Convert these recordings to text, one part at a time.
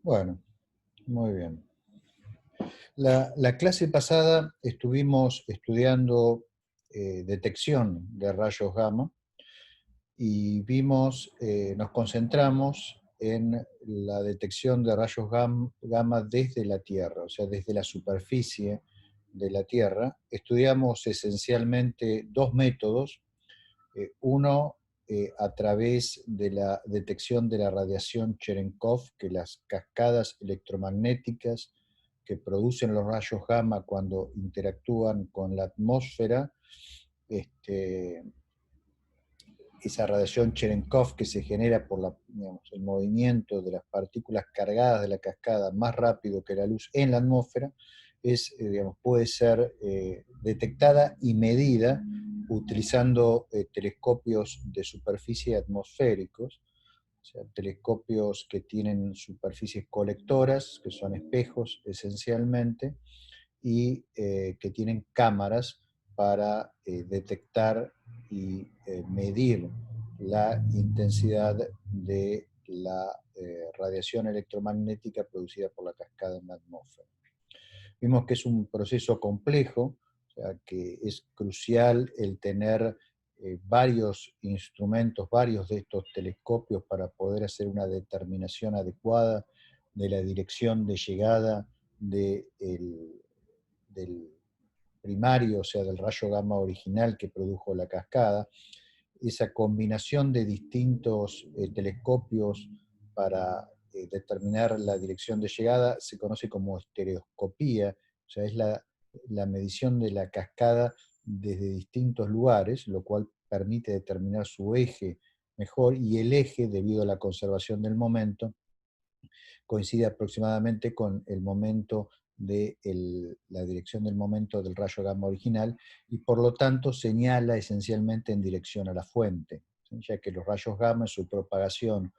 Bueno, muy bien. La clase pasada estuvimos estudiando detección de rayos gamma y nos concentramos en la detección de rayos gamma desde la Tierra, o sea, desde la superficie de la Tierra. Estudiamos esencialmente dos métodos. Uno, a través de la detección de la radiación Cherenkov, que las cascadas electromagnéticas que producen los rayos gamma cuando interactúan con la atmósfera, este, esa radiación Cherenkov que se genera por el movimiento de las partículas cargadas de la cascada más rápido que la luz en la atmósfera, puede ser detectada y medida utilizando telescopios de superficie atmosféricos, o sea, telescopios que tienen superficies colectoras, que son espejos esencialmente, y que tienen cámaras para detectar y medir la intensidad de la radiación electromagnética producida por la cascada en la atmósfera. Vimos que es un proceso complejo, o sea, que es crucial el tener varios instrumentos, varios de estos telescopios para poder hacer una determinación adecuada de la dirección de llegada del primario, o sea, del rayo gamma original que produjo la cascada. Esa combinación de distintos telescopios para determinar la dirección de llegada se conoce como estereoscopía, o sea, es la medición de la cascada desde distintos lugares, lo cual permite determinar su eje mejor, y el eje, debido a la conservación del momento, coincide aproximadamente con el momento de la dirección del momento del rayo gamma original, y por lo tanto señala esencialmente en dirección a la fuente, ¿sí? Ya que los rayos gamma en su propagación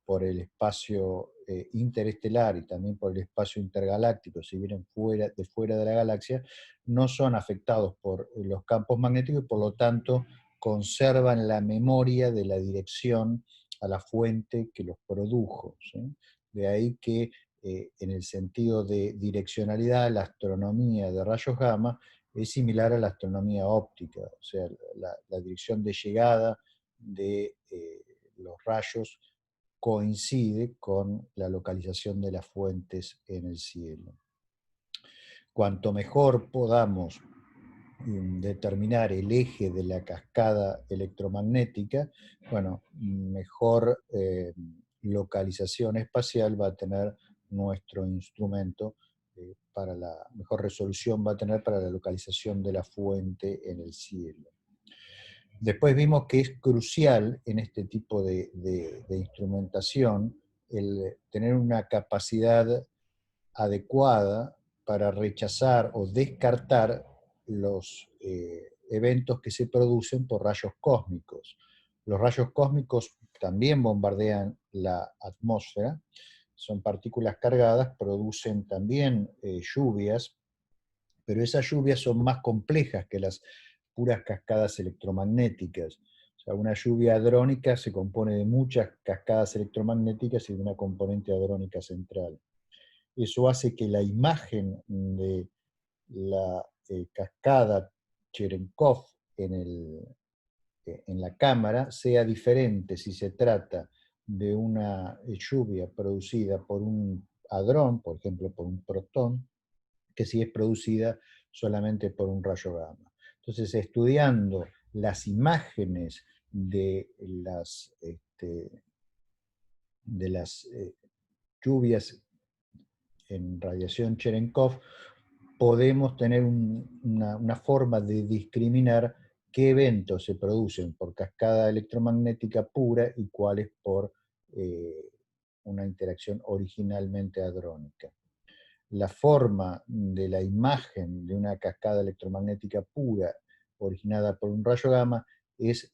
por el espacio interestelar y también por el espacio intergaláctico, si vienen fuera de la galaxia, no son afectados por los campos magnéticos y por lo tanto conservan la memoria de la dirección a la fuente que los produjo, ¿sí? De ahí que en el sentido de direccionalidad, la astronomía de rayos gamma es similar a la astronomía óptica, o sea, la dirección de llegada de los rayos coincide con la localización de las fuentes en el cielo. Cuanto mejor podamos determinar el eje de la cascada electromagnética, bueno, mejor localización espacial va a tener nuestro instrumento, para la mejor resolución va a tener para la localización de la fuente en el cielo. Después vimos que es crucial en este tipo de instrumentación el tener una capacidad adecuada para rechazar o descartar los eventos que se producen por rayos cósmicos. Los rayos cósmicos también bombardean la atmósfera, son partículas cargadas, producen también lluvias, pero esas lluvias son más complejas que las puras cascadas electromagnéticas. O sea, una lluvia hadrónica se compone de muchas cascadas electromagnéticas y de una componente hadrónica central. Eso hace que la imagen de la cascada Cherenkov en la cámara sea diferente si se trata de una lluvia producida por un hadrón, por ejemplo por un protón, que si es producida solamente por un rayo gamma. Entonces, estudiando las imágenes de las lluvias en radiación Cherenkov, podemos tener una forma de discriminar qué eventos se producen por cascada electromagnética pura y cuáles por una interacción originalmente hadrónica. La forma de la imagen de una cascada electromagnética pura originada por un rayo gamma es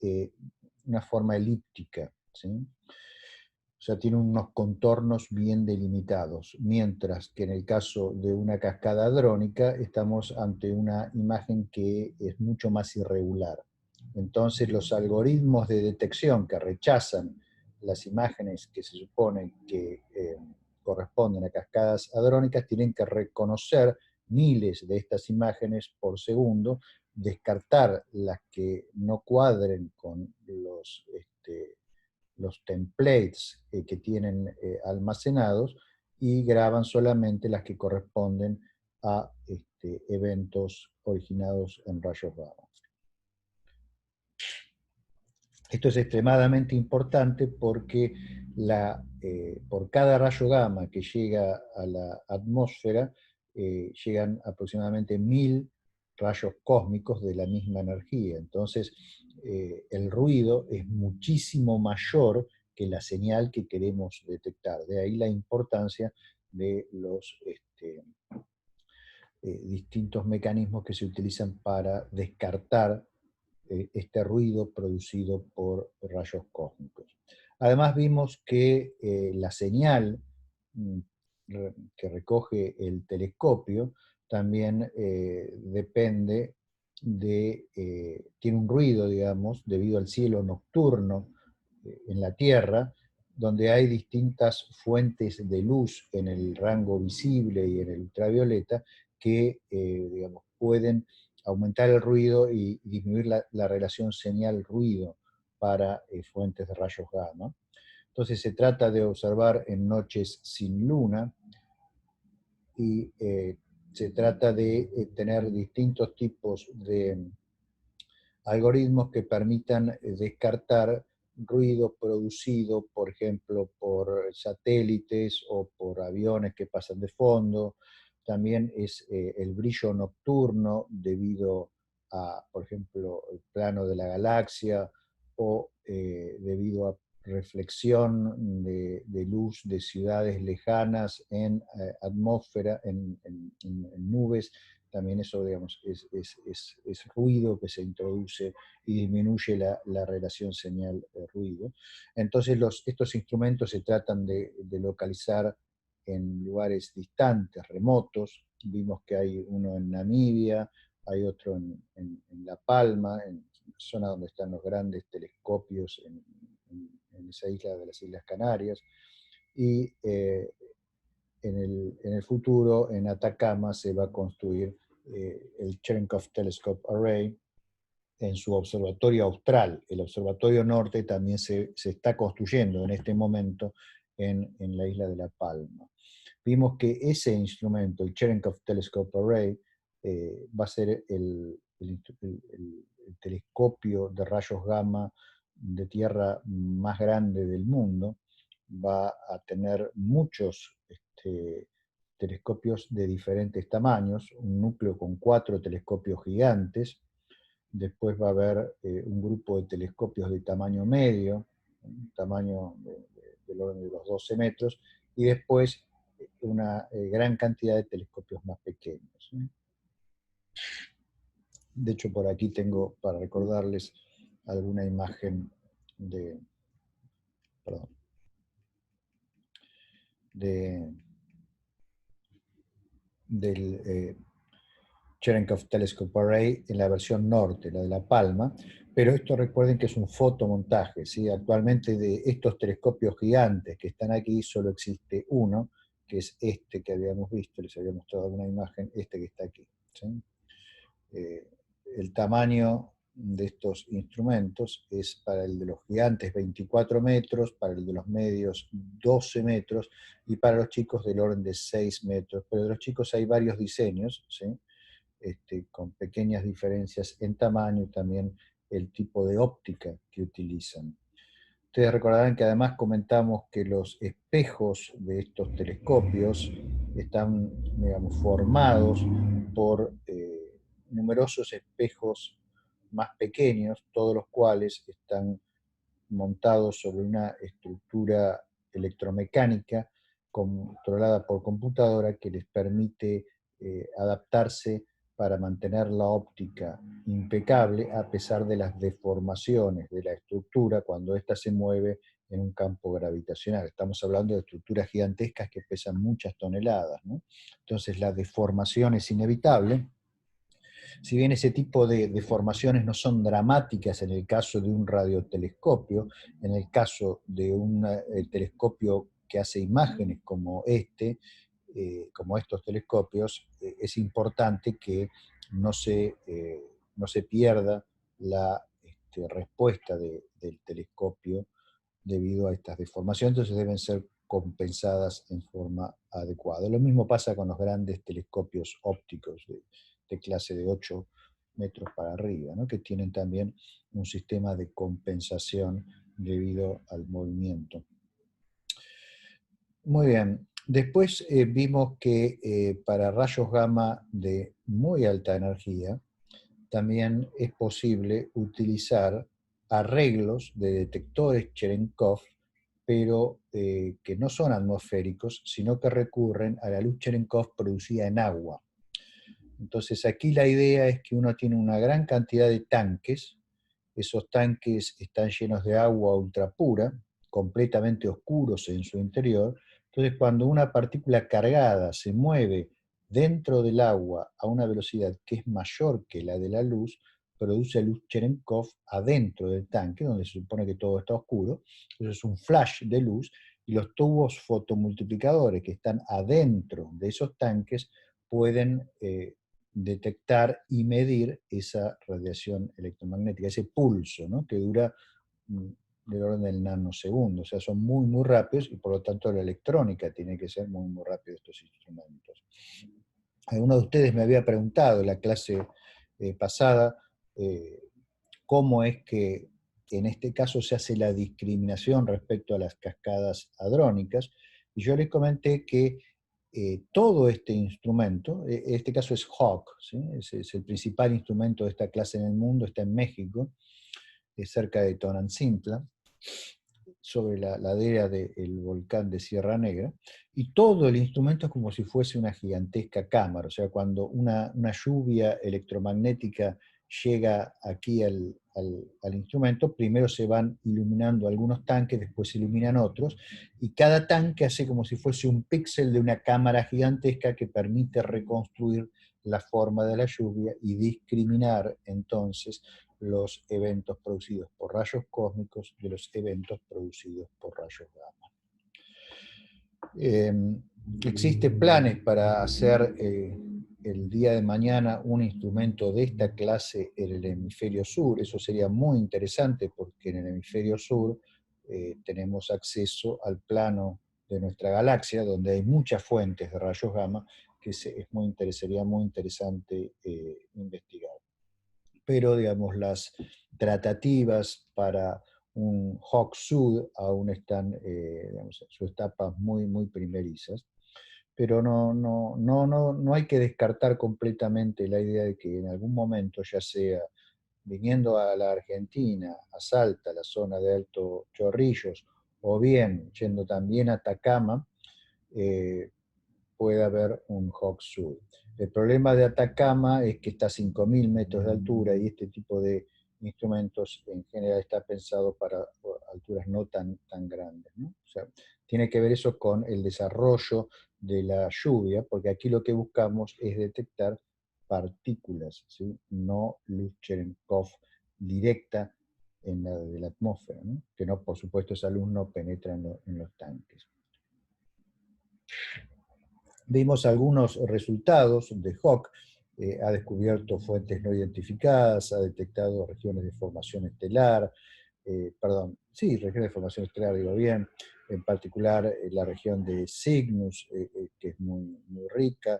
una forma elíptica, ¿sí? O sea, tiene unos contornos bien delimitados, mientras que en el caso de una cascada hadrónica estamos ante una imagen que es mucho más irregular. Entonces, los algoritmos de detección que rechazan las imágenes que se supone que corresponden a cascadas hadrónicas tienen que reconocer miles de estas imágenes por segundo, descartar las que no cuadren con los templates que tienen almacenados y graban solamente las que corresponden a eventos originados en rayos gamma. Esto es extremadamente importante porque por cada rayo gamma que llega a la atmósfera, llegan aproximadamente 1000 rayos cósmicos de la misma energía. Entonces, el ruido es muchísimo mayor que la señal que queremos detectar. De ahí la importancia de los distintos mecanismos que se utilizan para descartar este ruido producido por rayos cósmicos. Además vimos que la señal que recoge el telescopio también depende tiene un ruido, digamos, debido al cielo nocturno en la Tierra, donde hay distintas fuentes de luz en el rango visible y en el ultravioleta que, digamos, pueden aumentar el ruido y disminuir la relación señal-ruido para fuentes de rayos gamma. Entonces se trata de observar en noches sin luna y se trata de tener distintos tipos de algoritmos que permitan descartar ruido producido, por ejemplo, por satélites o por aviones que pasan de fondo. También es el brillo nocturno debido a, por ejemplo, el plano de la galaxia o debido a reflexión de luz de ciudades lejanas en atmósfera, en nubes. También eso, digamos, es ruido que se introduce y disminuye la relación señal-ruido. Entonces estos instrumentos se tratan de localizar en lugares distantes, remotos. Vimos que hay uno en Namibia, hay otro en La Palma, en la zona donde están los grandes telescopios en esa isla de las Islas Canarias. Y en el futuro, en Atacama, se va a construir el Cherenkov Telescope Array en su observatorio austral. El observatorio norte también se está construyendo en este momento en la isla de La Palma. Vimos que ese instrumento, el Cherenkov Telescope Array, va a ser el telescopio de rayos gamma de Tierra más grande del mundo. Va a tener muchos telescopios de diferentes tamaños, un núcleo con 4 telescopios gigantes. Después va a haber un grupo de telescopios de tamaño medio, un tamaño del orden de los 12 metros, y después una gran cantidad de telescopios más pequeños. De hecho, por aquí tengo, para recordarles, alguna imagen del Cherenkov Telescope Array en la versión norte, la de La Palma, pero esto recuerden que es un fotomontaje, ¿sí? Actualmente de estos telescopios gigantes que están aquí solo existe uno, que es este que habíamos visto, les había mostrado alguna imagen, este que está aquí, ¿sí? El tamaño de estos instrumentos es para el de los gigantes 24 metros, para el de los medios 12 metros y para los chicos del orden de 6 metros. Pero de los chicos hay varios diseños, ¿sí? Con pequeñas diferencias en tamaño y también el tipo de óptica que utilizan. Ustedes recordarán que además comentamos que los espejos de estos telescopios están, digamos, formados por numerosos espejos más pequeños, todos los cuales están montados sobre una estructura electromecánica controlada por computadora que les permite adaptarse para mantener la óptica impecable a pesar de las deformaciones de la estructura cuando ésta se mueve en un campo gravitacional. Estamos hablando de estructuras gigantescas que pesan muchas toneladas, ¿no? Entonces la deformación es inevitable. Si bien ese tipo de deformaciones no son dramáticas en el caso de un radiotelescopio, en el caso de un telescopio que hace imágenes como como estos telescopios, es importante que no se, no se pierda la respuesta del telescopio debido a estas deformaciones, entonces deben ser compensadas en forma adecuada. Lo mismo pasa con los grandes telescopios ópticos de clase de 8 metros para arriba, ¿no? Que tienen también un sistema de compensación debido al movimiento. Muy bien. Después vimos que para rayos gamma de muy alta energía también es posible utilizar arreglos de detectores Cherenkov, pero que no son atmosféricos, sino que recurren a la luz Cherenkov producida en agua. Entonces aquí la idea es que uno tiene una gran cantidad de tanques, esos tanques están llenos de agua ultrapura, completamente oscuros en su interior. Entonces, cuando una partícula cargada se mueve dentro del agua a una velocidad que es mayor que la de la luz, produce luz Cherenkov adentro del tanque, donde se supone que todo está oscuro. Entonces es un flash de luz y los tubos fotomultiplicadores que están adentro de esos tanques pueden detectar y medir esa radiación electromagnética, ese pulso, ¿no? Que dura del orden del nanosegundo, o sea, son muy, muy rápidos y por lo tanto la electrónica tiene que ser muy, muy rápida estos instrumentos. Alguno de ustedes me había preguntado en la clase pasada cómo es que en este caso se hace la discriminación respecto a las cascadas hadrónicas, y yo les comenté que todo este instrumento, en este caso es HAWC, ¿sí? Es el principal instrumento de esta clase en el mundo, está en México, cerca de Tonantzintla, sobre la ladera del volcán de Sierra Negra, y todo el instrumento es como si fuese una gigantesca cámara, o sea, cuando una lluvia electromagnética llega aquí al instrumento, primero se van iluminando algunos tanques, después se iluminan otros, y cada tanque hace como si fuese un píxel de una cámara gigantesca que permite reconstruir la forma de la lluvia y discriminar entonces los eventos producidos por rayos cósmicos de los eventos producidos por rayos gamma. Existen planes para hacer el día de mañana un instrumento de esta clase en el hemisferio sur. Eso sería muy interesante porque en el hemisferio sur tenemos acceso al plano de nuestra galaxia, donde hay muchas fuentes de rayos gamma que sería muy interesante investigar. Pero, digamos, las tratativas para un HAWC Sud aún están digamos, en sus etapas muy, muy primerizas. Pero no hay que descartar completamente la idea de que en algún momento, ya sea viniendo a la Argentina, a Salta, la zona de Alto Chorrillos, o bien yendo también a Atacama, puede haber un HAWC Sud. El problema de Atacama es que está a 5.000 metros de altura y este tipo de instrumentos en general está pensado para alturas no tan grandes, ¿no? O sea, tiene que ver eso con el desarrollo de la lluvia, porque aquí lo que buscamos es detectar partículas, ¿sí? No luz Cherenkov directa de la atmósfera, ¿no? Que no, por supuesto, esa luz no penetra en los tanques. Vimos algunos resultados de HAWC, ha descubierto fuentes no identificadas, ha detectado regiones de formación estelar, regiones de formación estelar, digo bien, en particular la región de Cygnus, que es muy, muy rica,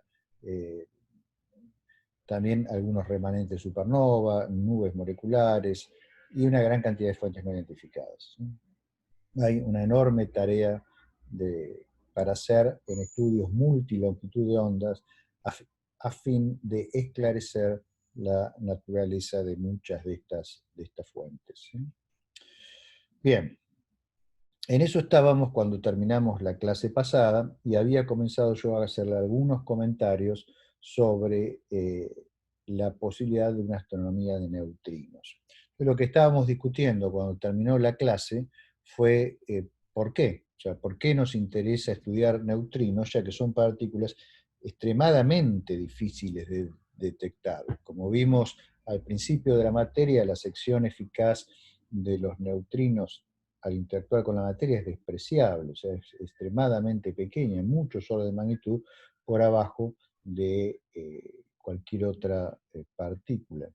también algunos remanentes de supernova, nubes moleculares y una gran cantidad de fuentes no identificadas. Hay una enorme tarea para hacer en estudios multilongitud de ondas a fin de esclarecer la naturaleza de muchas de estas fuentes. ¿Sí? Bien, en eso estábamos cuando terminamos la clase pasada y había comenzado yo a hacerle algunos comentarios sobre la posibilidad de una astronomía de neutrinos. Pero lo que estábamos discutiendo cuando terminó la clase fue ¿por qué? O sea, ¿por qué nos interesa estudiar neutrinos, ya que son partículas extremadamente difíciles de detectar? Como vimos al principio de la materia, la sección eficaz de los neutrinos al interactuar con la materia es despreciable, o sea, es extremadamente pequeña, muchos órdenes de magnitud por abajo de cualquier otra partícula.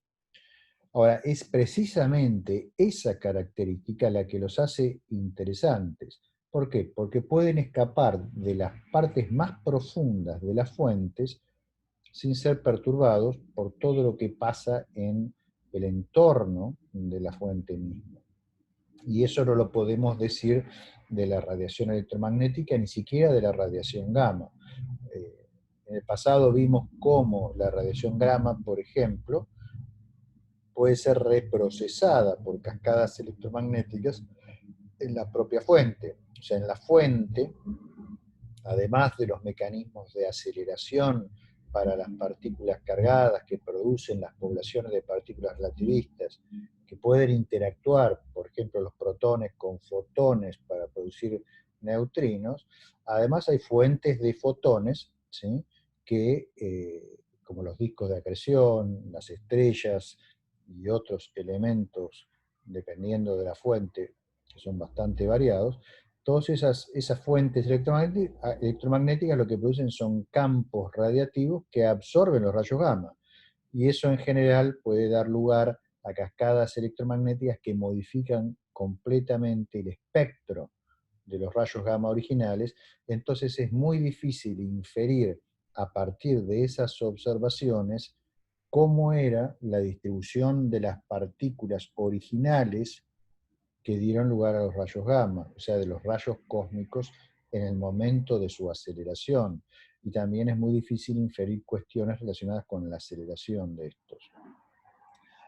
Ahora, es precisamente esa característica la que los hace interesantes. ¿Por qué? Porque pueden escapar de las partes más profundas de las fuentes sin ser perturbados por todo lo que pasa en el entorno de la fuente misma. Y eso no lo podemos decir de la radiación electromagnética, ni siquiera de la radiación gamma. En el pasado vimos cómo la radiación gamma, por ejemplo, puede ser reprocesada por cascadas electromagnéticas en la propia fuente. O sea, en la fuente, además de los mecanismos de aceleración para las partículas cargadas que producen las poblaciones de partículas relativistas, que pueden interactuar, por ejemplo, los protones con fotones para producir neutrinos, además hay fuentes de fotones, ¿sí? Que, como los discos de acreción, las estrellas y otros elementos, dependiendo de la fuente, que son bastante variados, todas esas fuentes electromagnéticas lo que producen son campos radiativos que absorben los rayos gamma. Y eso en general puede dar lugar a cascadas electromagnéticas que modifican completamente el espectro de los rayos gamma originales. Entonces es muy difícil inferir a partir de esas observaciones cómo era la distribución de las partículas originales que dieron lugar a los rayos gamma, o sea, de los rayos cósmicos en el momento de su aceleración. Y también es muy difícil inferir cuestiones relacionadas con la aceleración de estos.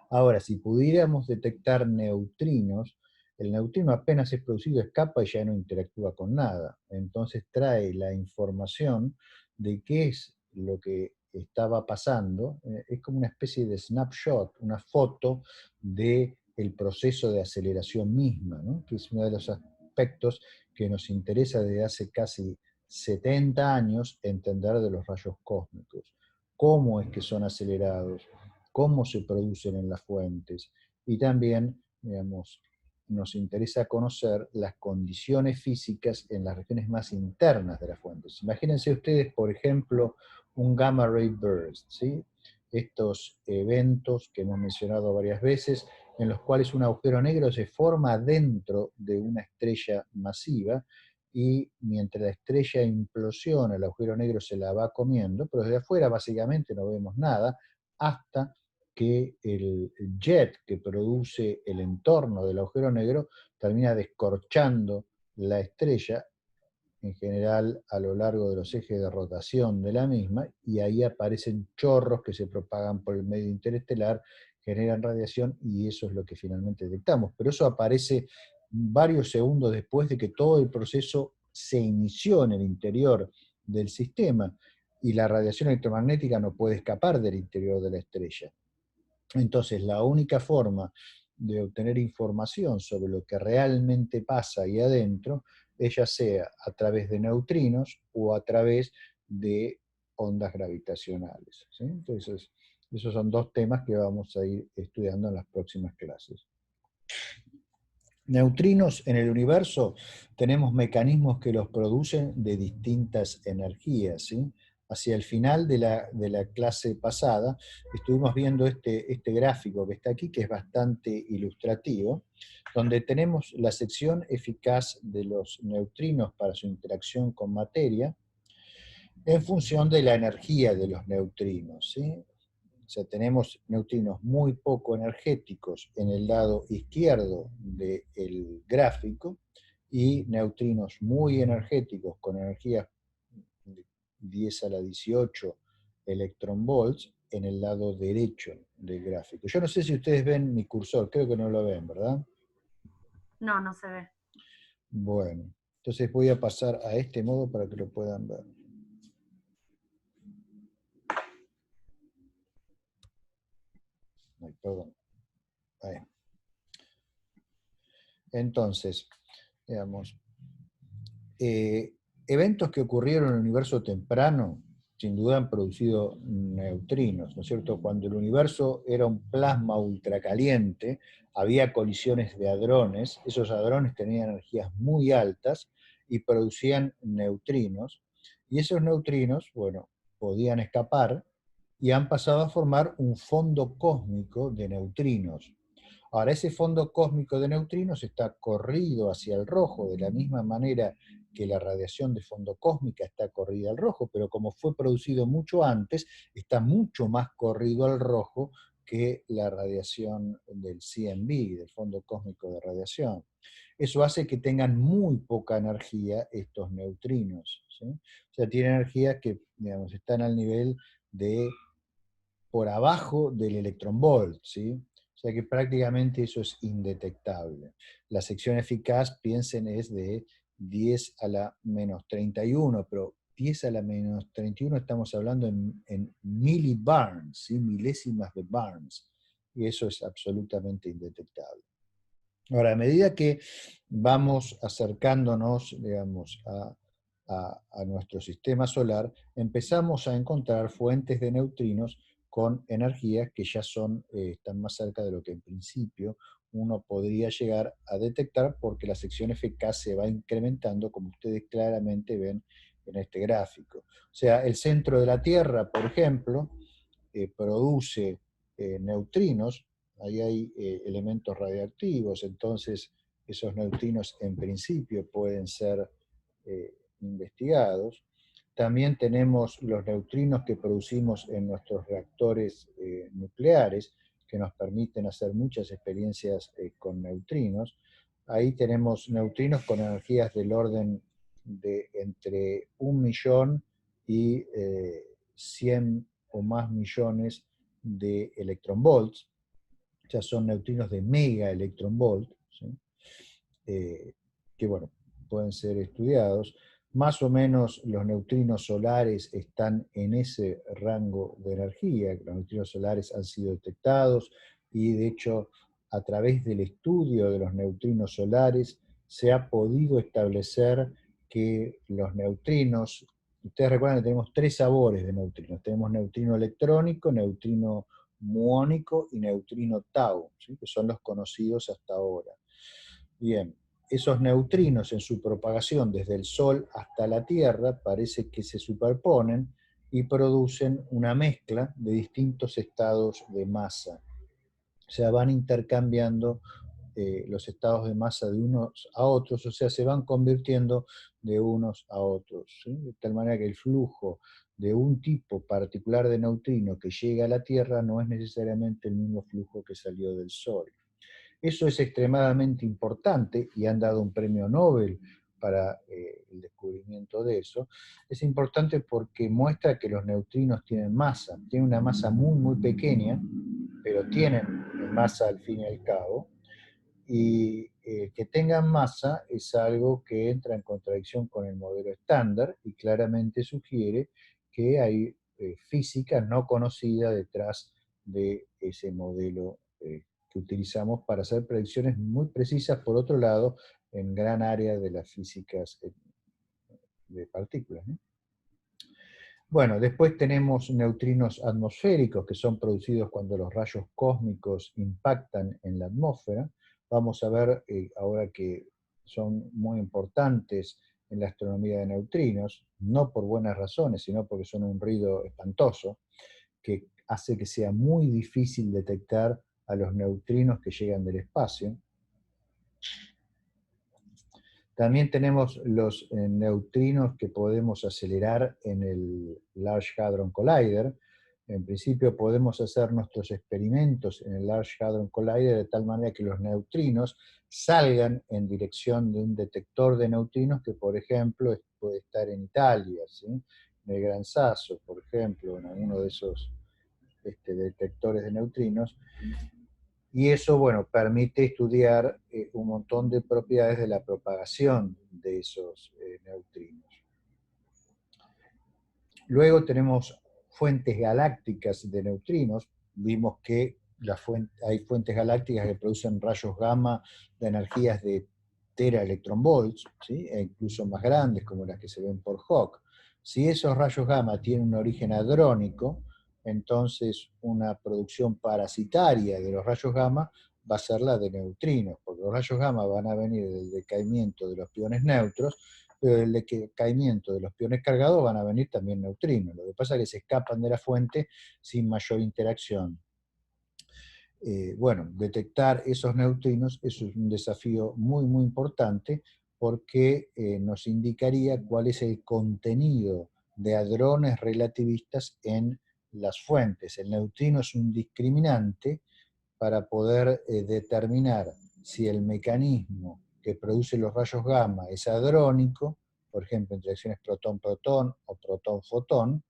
Ahora, si pudiéramos detectar neutrinos, el neutrino apenas es producido, escapa y ya no interactúa con nada. Entonces trae la información de qué es lo que estaba pasando. Es como una especie de snapshot, una foto del proceso de aceleración misma, ¿no? Que es uno de los aspectos que nos interesa desde hace casi 70 años entender de los rayos cósmicos. ¿Cómo es que son acelerados? ¿Cómo se producen en las fuentes? Y también, digamos, nos interesa conocer las condiciones físicas en las regiones más internas de las fuentes. Imagínense ustedes, por ejemplo, un gamma ray burst, ¿sí? Estos eventos que hemos mencionado varias veces, en los cuales un agujero negro se forma dentro de una estrella masiva y mientras la estrella implosiona, el agujero negro se la va comiendo, pero desde afuera básicamente no vemos nada hasta que el jet que produce el entorno del agujero negro termina descorchando la estrella, en general a lo largo de los ejes de rotación de la misma, y ahí aparecen chorros que se propagan por el medio interestelar, generan radiación, y eso es lo que finalmente detectamos. Pero eso aparece varios segundos después de que todo el proceso se inició en el interior del sistema, y la radiación electromagnética no puede escapar del interior de la estrella. Entonces, la única forma de obtener información sobre lo que realmente pasa ahí adentro es ya sea a través de neutrinos o a través de ondas gravitacionales, ¿sí? Entonces, esos son dos temas que vamos a ir estudiando en las próximas clases. Neutrinos en el universo, tenemos mecanismos que los producen de distintas energías, ¿sí? Hacia el final de la clase pasada estuvimos viendo este gráfico que está aquí, que es bastante ilustrativo, donde tenemos la sección eficaz de los neutrinos para su interacción con materia en función de la energía de los neutrinos, ¿sí? O sea, tenemos neutrinos muy poco energéticos en el lado izquierdo del gráfico y neutrinos muy energéticos con energía de 10 a la 18 electronvolts en el lado derecho del gráfico. Yo no sé si ustedes ven mi cursor, creo que no lo ven, ¿verdad? No, no se ve. Bueno, entonces voy a pasar a este modo para que lo puedan ver. Ay, perdón. Ahí. Entonces, digamos, eventos que ocurrieron en el universo temprano, sin duda han producido neutrinos, ¿no es cierto? Cuando el universo era un plasma ultracaliente, había colisiones de hadrones, esos hadrones tenían energías muy altas y producían neutrinos, y esos neutrinos, bueno, podían escapar y han pasado a formar un fondo cósmico de neutrinos. Ahora, ese fondo cósmico de neutrinos está corrido hacia el rojo, de la misma manera que la radiación de fondo cósmica está corrida al rojo, pero como fue producido mucho antes, está mucho más corrido al rojo que la radiación del CMB, del fondo cósmico de radiación. Eso hace que tengan muy poca energía estos neutrinos, ¿sí? O sea, tienen energías que, digamos, están al nivel de por abajo del electronvolt, ¿sí? O sea que prácticamente eso es indetectable. La sección eficaz, piensen, es de 10 a la menos 31, pero 10 a la menos 31 estamos hablando en millibarns, ¿sí? Milésimas de barns, y eso es absolutamente indetectable. Ahora, a medida que vamos acercándonos, digamos, a nuestro sistema solar, empezamos a encontrar fuentes de neutrinos con energías que ya están más cerca de lo que en principio uno podría llegar a detectar, porque la sección FK se va incrementando, como ustedes claramente ven en este gráfico. O sea, el centro de la Tierra, por ejemplo, produce neutrinos. Ahí hay elementos radiactivos, entonces esos neutrinos en principio pueden ser investigados. También tenemos los neutrinos que producimos en nuestros reactores nucleares, que nos permiten hacer muchas experiencias con neutrinos. Ahí tenemos neutrinos con energías del orden de entre 1.000.000 y 100 o más millones de electronvolts. Ya son neutrinos de mega electronvolt, ¿sí? Que bueno, pueden ser estudiados. Más o menos los neutrinos solares están en ese rango de energía. Los neutrinos solares han sido detectados y de hecho a través del estudio de los neutrinos solares se ha podido establecer que los neutrinos, ustedes recuerdan que tenemos tres sabores de neutrinos. Tenemos neutrino electrónico, neutrino muónico y neutrino tau, ¿sí? Que son los conocidos hasta ahora. Bien, esos neutrinos en su propagación desde el Sol hasta la Tierra parece que se superponen y producen una mezcla de distintos estados de masa. O sea, van intercambiando los estados de masa de unos a otros, o sea, se van convirtiendo de unos a otros, ¿sí? De tal manera que el flujo de un tipo particular de neutrino que llega a la Tierra no es necesariamente el mismo flujo que salió del Sol. Eso es extremadamente importante y han dado un premio Nobel para el descubrimiento de eso. Es importante porque muestra que los neutrinos tienen masa, tienen una masa muy, muy pequeña, pero tienen masa al fin y al cabo, y que tengan masa es algo que entra en contradicción con el modelo estándar y claramente sugiere que hay física no conocida detrás de ese modelo que utilizamos para hacer predicciones muy precisas, por otro lado, en gran área de las físicas de partículas, ¿no? Bueno, después tenemos neutrinos atmosféricos que son producidos cuando los rayos cósmicos impactan en la atmósfera. Vamos a ver ahora que son muy importantes en la astronomía de neutrinos, no por buenas razones, sino porque son un ruido espantoso, que hace que sea muy difícil detectar a los neutrinos que llegan del espacio. También tenemos los neutrinos que podemos acelerar en el Large Hadron Collider. En principio podemos hacer nuestros experimentos en el Large Hadron Collider de tal manera que los neutrinos salgan en dirección de un detector de neutrinos que, por ejemplo, puede estar en Italia, ¿sí? En el Gran Sasso, por ejemplo, en alguno de esos detectores de neutrinos. Y eso, bueno, permite estudiar un montón de propiedades de la propagación de esos neutrinos. Luego tenemos fuentes galácticas de neutrinos. Vimos que hay fuentes galácticas que producen rayos gamma de energías de teraelectronvolts, ¿sí? E incluso más grandes, como las que se ven por Hawk. Si esos rayos gamma tienen un origen hadrónico, entonces una producción parasitaria de los rayos gamma va a ser la de neutrinos, porque los rayos gamma van a venir del decaimiento de los piones neutros, pero del decaimiento de los piones cargados van a venir también neutrinos. Lo que pasa es que se escapan de la fuente sin mayor interacción. Bueno, detectar esos neutrinos es un desafío muy, muy importante porque nos indicaría cuál es el contenido de hadrones relativistas en las fuentes. El neutrino es un discriminante para poder determinar si el mecanismo que produce los rayos gamma es hadrónico, por ejemplo, interacciones protón-protón o protón-fotón,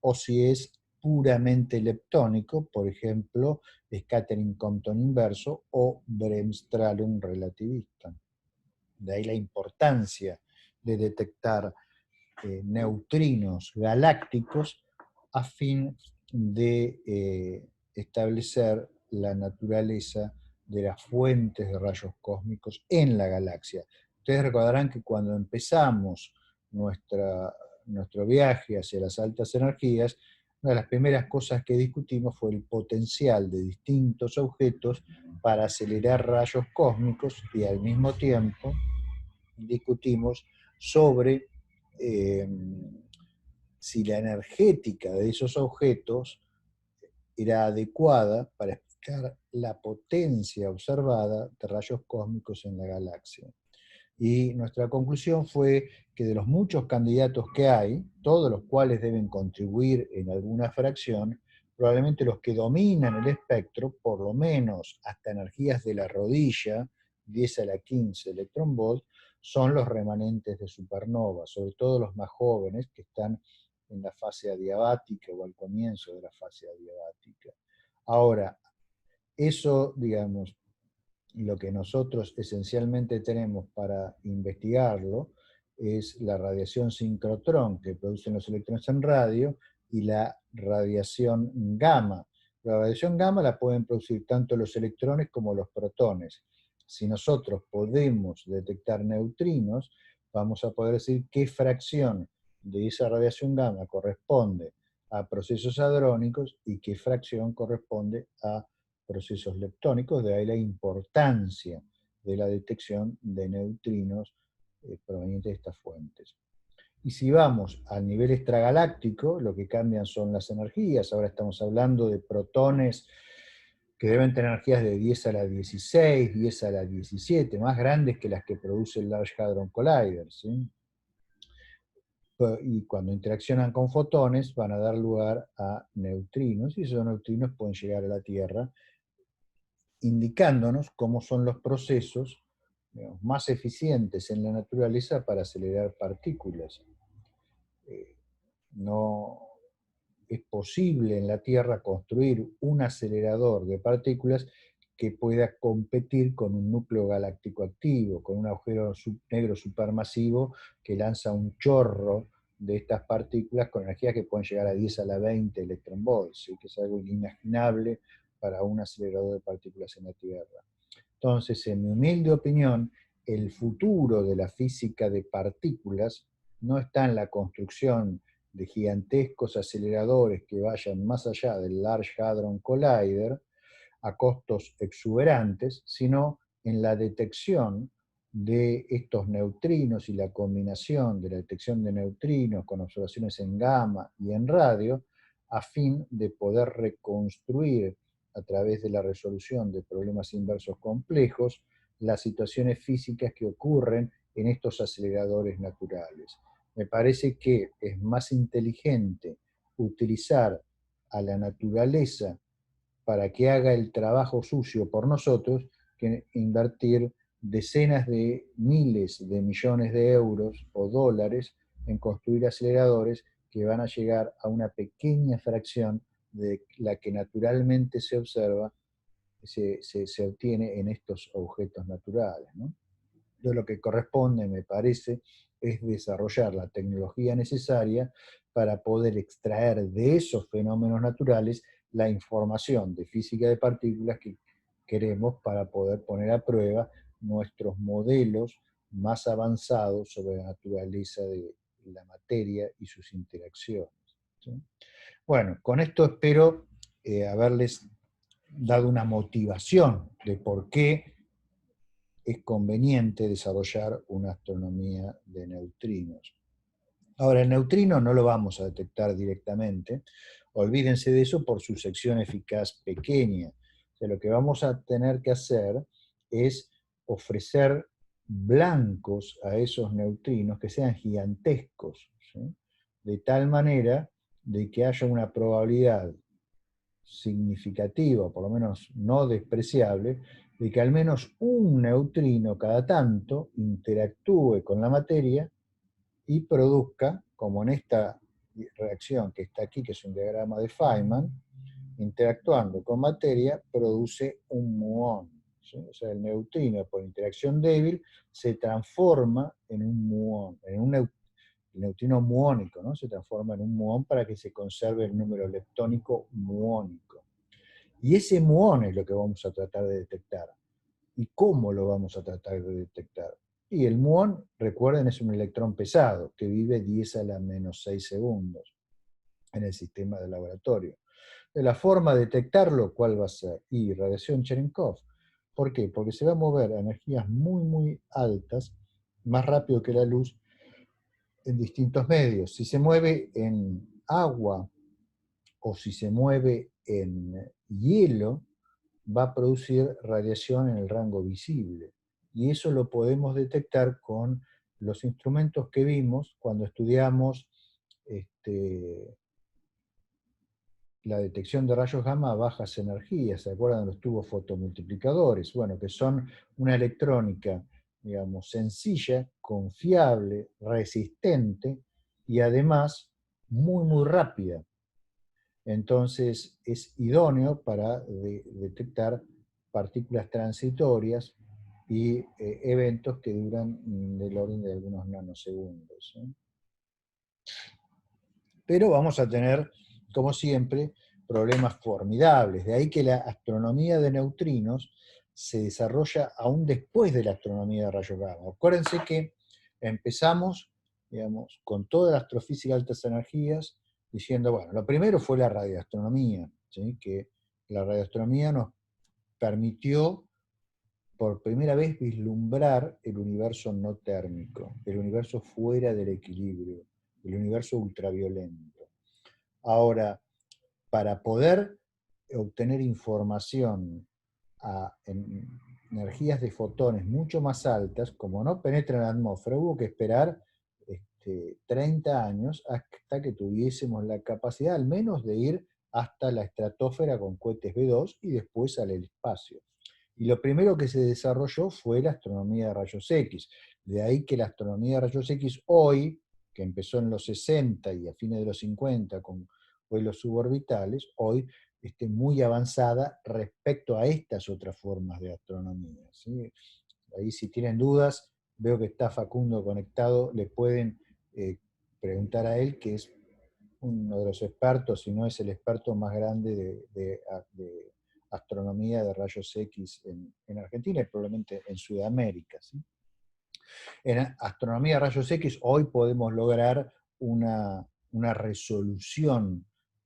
o si es puramente leptónico, por ejemplo, scattering-Compton inverso o Bremsstrahlung relativista. De ahí la importancia de detectar neutrinos galácticos a fin de establecer la naturaleza de las fuentes de rayos cósmicos en la galaxia. Ustedes recordarán que cuando empezamos nuestro viaje hacia las altas energías, una de las primeras cosas que discutimos fue el potencial de distintos objetos para acelerar rayos cósmicos y al mismo tiempo discutimos sobre eh, si la energética de esos objetos era adecuada para explicar la potencia observada de rayos cósmicos en la galaxia. Y nuestra conclusión fue que de los muchos candidatos que hay, todos los cuales deben contribuir en alguna fracción, probablemente los que dominan el espectro, por lo menos hasta energías de la rodilla, 10 a la 15 electronvolt, son los remanentes de supernova, sobre todo los más jóvenes que están en la fase adiabática o al comienzo de la fase adiabática. Ahora, eso, digamos, lo que nosotros esencialmente tenemos para investigarlo es la radiación sincrotrón que producen los electrones en radio y la radiación gamma. La radiación gamma la pueden producir tanto los electrones como los protones. Si nosotros podemos detectar neutrinos, vamos a poder decir qué fracción de esa radiación gamma corresponde a procesos hadrónicos y qué fracción corresponde a procesos leptónicos, de ahí la importancia de la detección de neutrinos provenientes de estas fuentes. Y si vamos al nivel extragaláctico, lo que cambian son las energías. Ahora estamos hablando de protones que deben tener energías de 10 a la 16, 10 a la 17, más grandes que las que produce el Large Hadron Collider, ¿sí? Y cuando interaccionan con fotones van a dar lugar a neutrinos, y esos neutrinos pueden llegar a la Tierra indicándonos cómo son los procesos, digamos, más eficientes en la naturaleza para acelerar partículas. No es posible en la Tierra construir un acelerador de partículas que pueda competir con un núcleo galáctico activo, con un agujero negro supermasivo que lanza un chorro de estas partículas con energías que pueden llegar a 10 a la 20 electronvolts, ¿sí? Que es algo inimaginable para un acelerador de partículas en la Tierra. Entonces, en mi humilde opinión, el futuro de la física de partículas no está en la construcción de gigantescos aceleradores que vayan más allá del Large Hadron Collider a costos exuberantes, sino en la detección de estos neutrinos y la combinación de la detección de neutrinos con observaciones en gamma y en radio, a fin de poder reconstruir a través de la resolución de problemas inversos complejos las situaciones físicas que ocurren en estos aceleradores naturales. Me parece que es más inteligente utilizar a la naturaleza para que haga el trabajo sucio por nosotros que invertir decenas de miles de millones de euros o dólares en construir aceleradores que van a llegar a una pequeña fracción de la que naturalmente se observa, se obtiene en estos objetos naturales, ¿no? Entonces, lo que corresponde, me parece, es desarrollar la tecnología necesaria para poder extraer de esos fenómenos naturales la información de física de partículas que queremos para poder poner a prueba nuestros modelos más avanzados sobre la naturaleza de la materia y sus interacciones, ¿sí? Bueno, con esto espero haberles dado una motivación de por qué es conveniente desarrollar una astronomía de neutrinos. Ahora, el neutrino no lo vamos a detectar directamente, olvídense de eso por su sección eficaz pequeña. O sea, lo que vamos a tener que hacer es ofrecer blancos a esos neutrinos que sean gigantescos, ¿sí? De tal manera de que haya una probabilidad significativa, por lo menos no despreciable, de que al menos un neutrino cada tanto interactúe con la materia y produzca, como en esta reacción que está aquí, que es un diagrama de Feynman, interactuando con materia, produce un muón, ¿sí? O sea, el neutrino por interacción débil se transforma en un muón, el neutrino muónico, ¿no? Se transforma en un muón para que se conserve el número leptónico muónico. Y ese muón es lo que vamos a tratar de detectar. ¿Y cómo lo vamos a tratar de detectar? Y el muón, recuerden, es un electrón pesado que vive 10 a la menos 6 segundos en el sistema de laboratorio. De la forma de detectarlo, ¿cuál va a ser? Y radiación Cherenkov. ¿Por qué? Porque se va a mover a energías muy, muy altas, más rápido que la luz, en distintos medios. Si se mueve en agua o si se mueve en hielo, va a producir radiación en el rango visible. Y eso lo podemos detectar con los instrumentos que vimos cuando estudiamos la detección de rayos gamma a bajas energías. ¿Se acuerdan de los tubos fotomultiplicadores? Bueno, que son una electrónica, digamos, sencilla, confiable, resistente y además muy, muy rápida. Entonces es idóneo para detectar partículas transitorias y eventos que duran del orden de algunos nanosegundos, ¿sí? Pero vamos a tener, como siempre, problemas formidables. De ahí que la astronomía de neutrinos se desarrolla aún después de la astronomía de rayos gamma. Acuérdense que empezamos, digamos, con toda la astrofísica de altas energías, diciendo, bueno, lo primero fue la radioastronomía, ¿sí? Que la radioastronomía nos permitió por primera vez vislumbrar el universo no térmico, el universo fuera del equilibrio, el universo ultraviolento. Ahora, para poder obtener información en energías de fotones mucho más altas, como no penetran la atmósfera, hubo que esperar 30 años hasta que tuviésemos la capacidad al menos de ir hasta la estratosfera con cohetes B2 y después al espacio. Y lo primero que se desarrolló fue la astronomía de rayos X. De ahí que la astronomía de rayos X hoy, que empezó en los 60 y a fines de los 50 con vuelos suborbitales, hoy esté muy avanzada respecto a estas otras formas de astronomía, ¿sí? Ahí si tienen dudas, veo que está Facundo conectado, le pueden preguntar a él, que es uno de los expertos, si no es el experto más grande de astronomía de rayos X en Argentina y probablemente en Sudamérica, ¿sí? En astronomía de rayos X hoy podemos lograr una resolución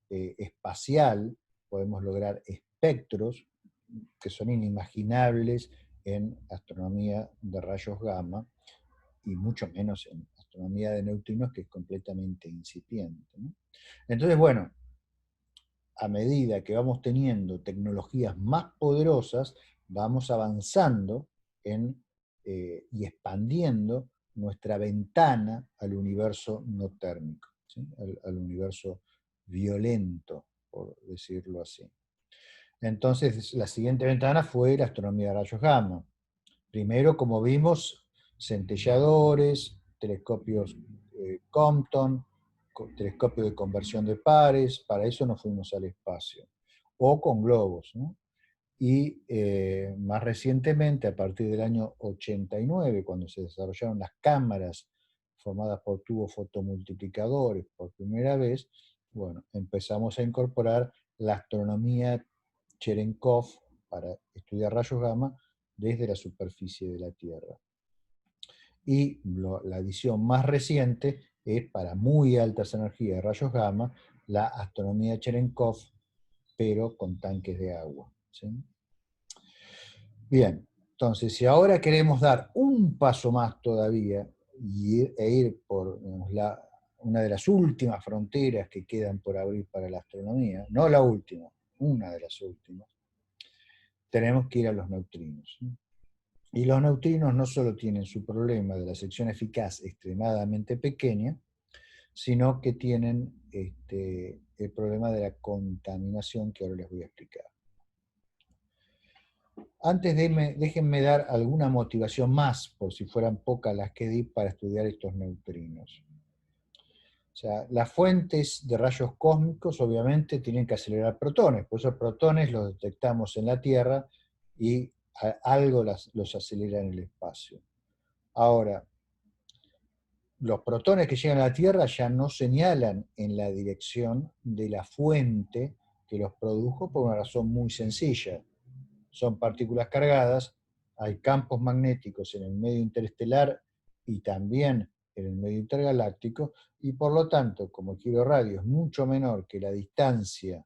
espacial, podemos lograr espectros que son inimaginables en astronomía de rayos gamma y mucho menos en astronomía de neutrinos, que es completamente incipiente, ¿no? Entonces, bueno, a medida que vamos teniendo tecnologías más poderosas, vamos avanzando y expandiendo nuestra ventana al universo no térmico, ¿sí? Al universo violento, por decirlo así. Entonces, la siguiente ventana fue la astronomía de rayos gamma. Primero, como vimos, centelladores, telescopios Compton, telescopio de conversión de pares, para eso nos fuimos al espacio, o con globos, ¿no? Y más recientemente, a partir del año 89, cuando se desarrollaron las cámaras formadas por tubos fotomultiplicadores por primera vez, bueno, empezamos a incorporar la astronomía Cherenkov para estudiar rayos gamma desde la superficie de la Tierra. Y la edición más reciente es para muy altas energías de rayos gamma la astronomía Cherenkov, pero con tanques de agua. ¿Sí? Bien, entonces si ahora queremos dar un paso más todavía e ir por digamos, una de las últimas fronteras que quedan por abrir para la astronomía, no la última, una de las últimas, tenemos que ir a los neutrinos. Y los neutrinos no solo tienen su problema de la sección eficaz extremadamente pequeña, sino que tienen el problema de la contaminación que ahora les voy a explicar. Antes déjenme dar alguna motivación más, por si fueran pocas las que di para estudiar estos neutrinos. O sea, las fuentes de rayos cósmicos obviamente tienen que acelerar protones, por eso protones los detectamos en la Tierra y algo los acelera en el espacio. Ahora, los protones que llegan a la Tierra ya no señalan en la dirección de la fuente que los produjo por una razón muy sencilla. Son partículas cargadas, hay campos magnéticos en el medio interestelar y también en el medio intergaláctico, y por lo tanto, como el giro radio es mucho menor que la distancia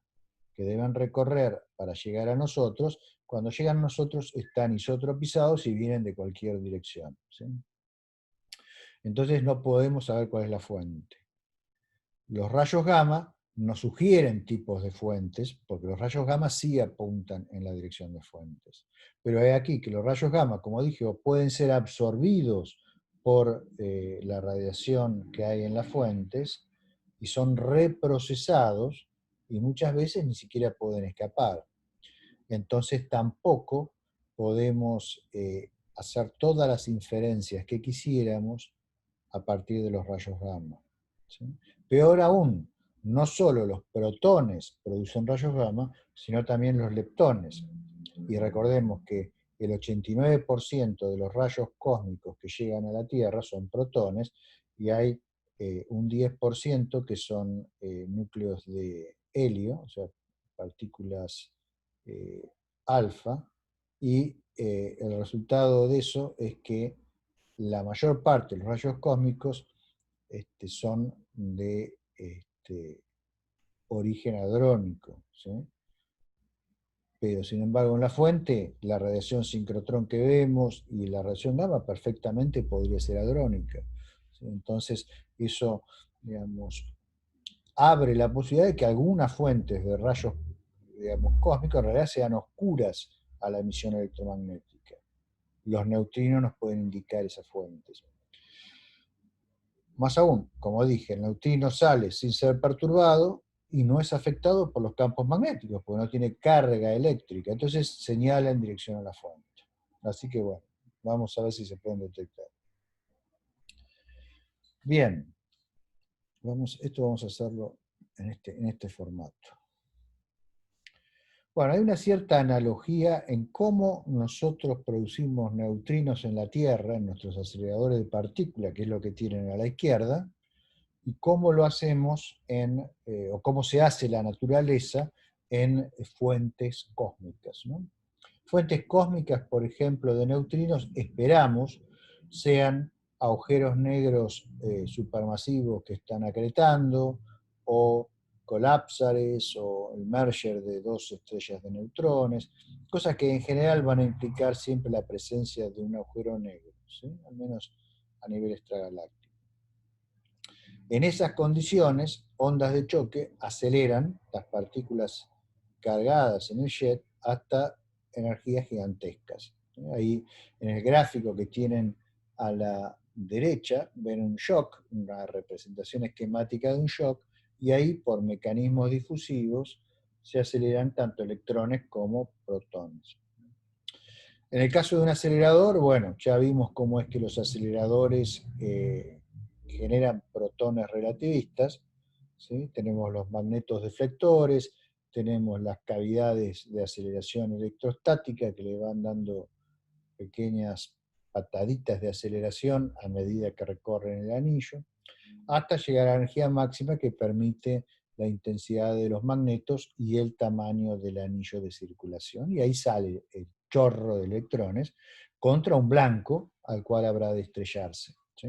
que deben recorrer para llegar a nosotros, cuando llegan a nosotros están isotropizados y vienen de cualquier dirección. ¿Sí? Entonces no podemos saber cuál es la fuente. Los rayos gamma nos sugieren tipos de fuentes, porque los rayos gamma sí apuntan en la dirección de fuentes. Pero hay aquí que los rayos gamma, como dije, pueden ser absorbidos por la radiación que hay en las fuentes y son reprocesados y muchas veces ni siquiera pueden escapar. Entonces tampoco podemos hacer todas las inferencias que quisiéramos a partir de los rayos gamma. ¿Sí? Peor aún, no solo los protones producen rayos gamma, sino también los leptones. Y recordemos que el 89% de los rayos cósmicos que llegan a la Tierra son protones, y hay un 10% que son núcleos de helio, o sea, partículas alfa, y el resultado de eso es que la mayor parte de los rayos cósmicos son de origen hadrónico, ¿sí? Pero sin embargo en la fuente la radiación sincrotrón que vemos y la radiación gamma perfectamente podría ser hadrónica, ¿sí? Entonces eso, digamos, abre la posibilidad de que algunas fuentes de rayos, digamos, cósmicos en realidad sean oscuras a la emisión electromagnética. Los neutrinos nos pueden indicar esas fuentes. Más aún, como dije, el neutrino sale sin ser perturbado y no es afectado por los campos magnéticos, porque no tiene carga eléctrica, entonces señala en dirección a la fuente. Así que bueno, vamos a ver si se pueden detectar. Bien, esto vamos a hacerlo en este formato. Bueno, hay una cierta analogía en cómo nosotros producimos neutrinos en la Tierra, en nuestros aceleradores de partículas, que es lo que tienen a la izquierda, y cómo lo hacemos o cómo se hace la naturaleza en fuentes cósmicas, ¿no? Fuentes cósmicas, por ejemplo, de neutrinos, esperamos sean agujeros negros supermasivos que están acretando, o colapsares, o el merger de dos estrellas de neutrones, cosas que en general van a implicar siempre la presencia de un agujero negro, ¿sí? Al menos a nivel extragaláctico. En esas condiciones, ondas de choque aceleran las partículas cargadas en el jet hasta energías gigantescas. Ahí en el gráfico que tienen a la derecha ven un shock, una representación esquemática de un shock, y ahí por mecanismos difusivos se aceleran tanto electrones como protones. En el caso de un acelerador, bueno, ya vimos cómo es que los aceleradores generan protones relativistas, ¿sí? Tenemos los magnetos deflectores, tenemos las cavidades de aceleración electrostática que le van dando pequeñas pataditas de aceleración a medida que recorren el anillo, hasta llegar a la energía máxima que permite la intensidad de los magnetos y el tamaño del anillo de circulación, y ahí sale el chorro de electrones contra un blanco al cual habrá de estrellarse, ¿sí?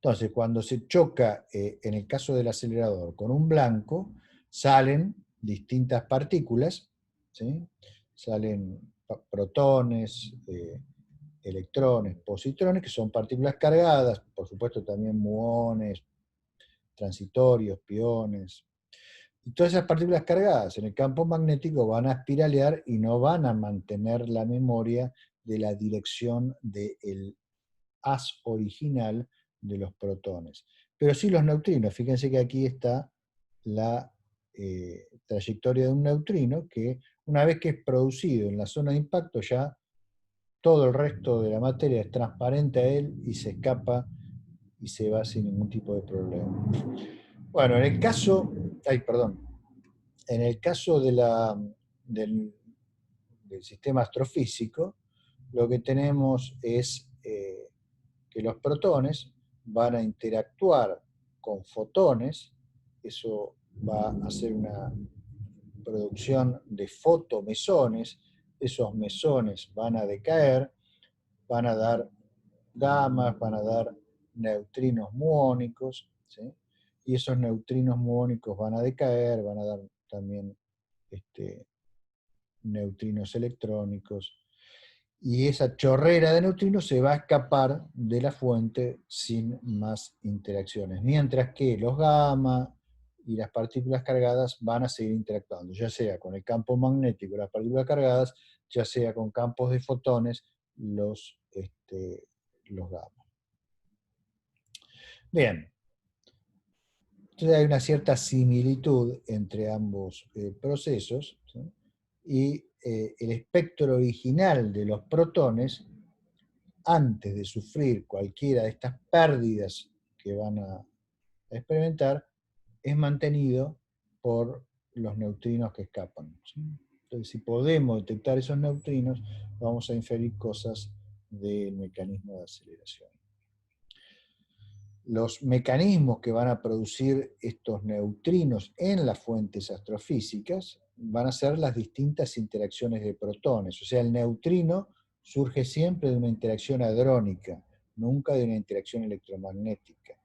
Entonces, cuando se choca, en el caso del acelerador, con un blanco, salen distintas partículas, ¿sí? Salen protones, electrones, positrones, que son partículas cargadas, por supuesto también muones, transitorios, piones. Y todas esas partículas cargadas en el campo magnético van a espiralear y no van a mantener la memoria de la dirección del haz original de los protones. Pero sí los neutrinos. Fíjense que aquí está la trayectoria de un neutrino que una vez que es producido en la zona de impacto ya todo el resto de la materia es transparente a él y se escapa y se va sin ningún tipo de problema. Bueno, en el caso, perdón, en el caso del, del sistema astrofísico, lo que tenemos es que los protones van a interactuar con fotones, eso va a hacer una producción de fotomesones, esos mesones van a decaer, van a dar gamas, van a dar neutrinos muónicos, ¿sí? Y esos neutrinos muónicos van a decaer, van a dar también neutrinos electrónicos, y esa chorrera de neutrinos se va a escapar de la fuente sin más interacciones, mientras que los gamma y las partículas cargadas van a seguir interactuando, ya sea con el campo magnético, las partículas cargadas, ya sea con campos de fotones, los gamma. Bien, entonces hay una cierta similitud entre ambos procesos, ¿sí? Y el espectro original de los protones, antes de sufrir cualquiera de estas pérdidas que van a experimentar, es mantenido por los neutrinos que escapan, ¿sí? Entonces, si podemos detectar esos neutrinos, vamos a inferir cosas del mecanismo de aceleración. Los mecanismos que van a producir estos neutrinos en las fuentes astrofísicas van a ser las distintas interacciones de protones. O sea, el neutrino surge siempre de una interacción hadrónica, nunca de una interacción electromagnética.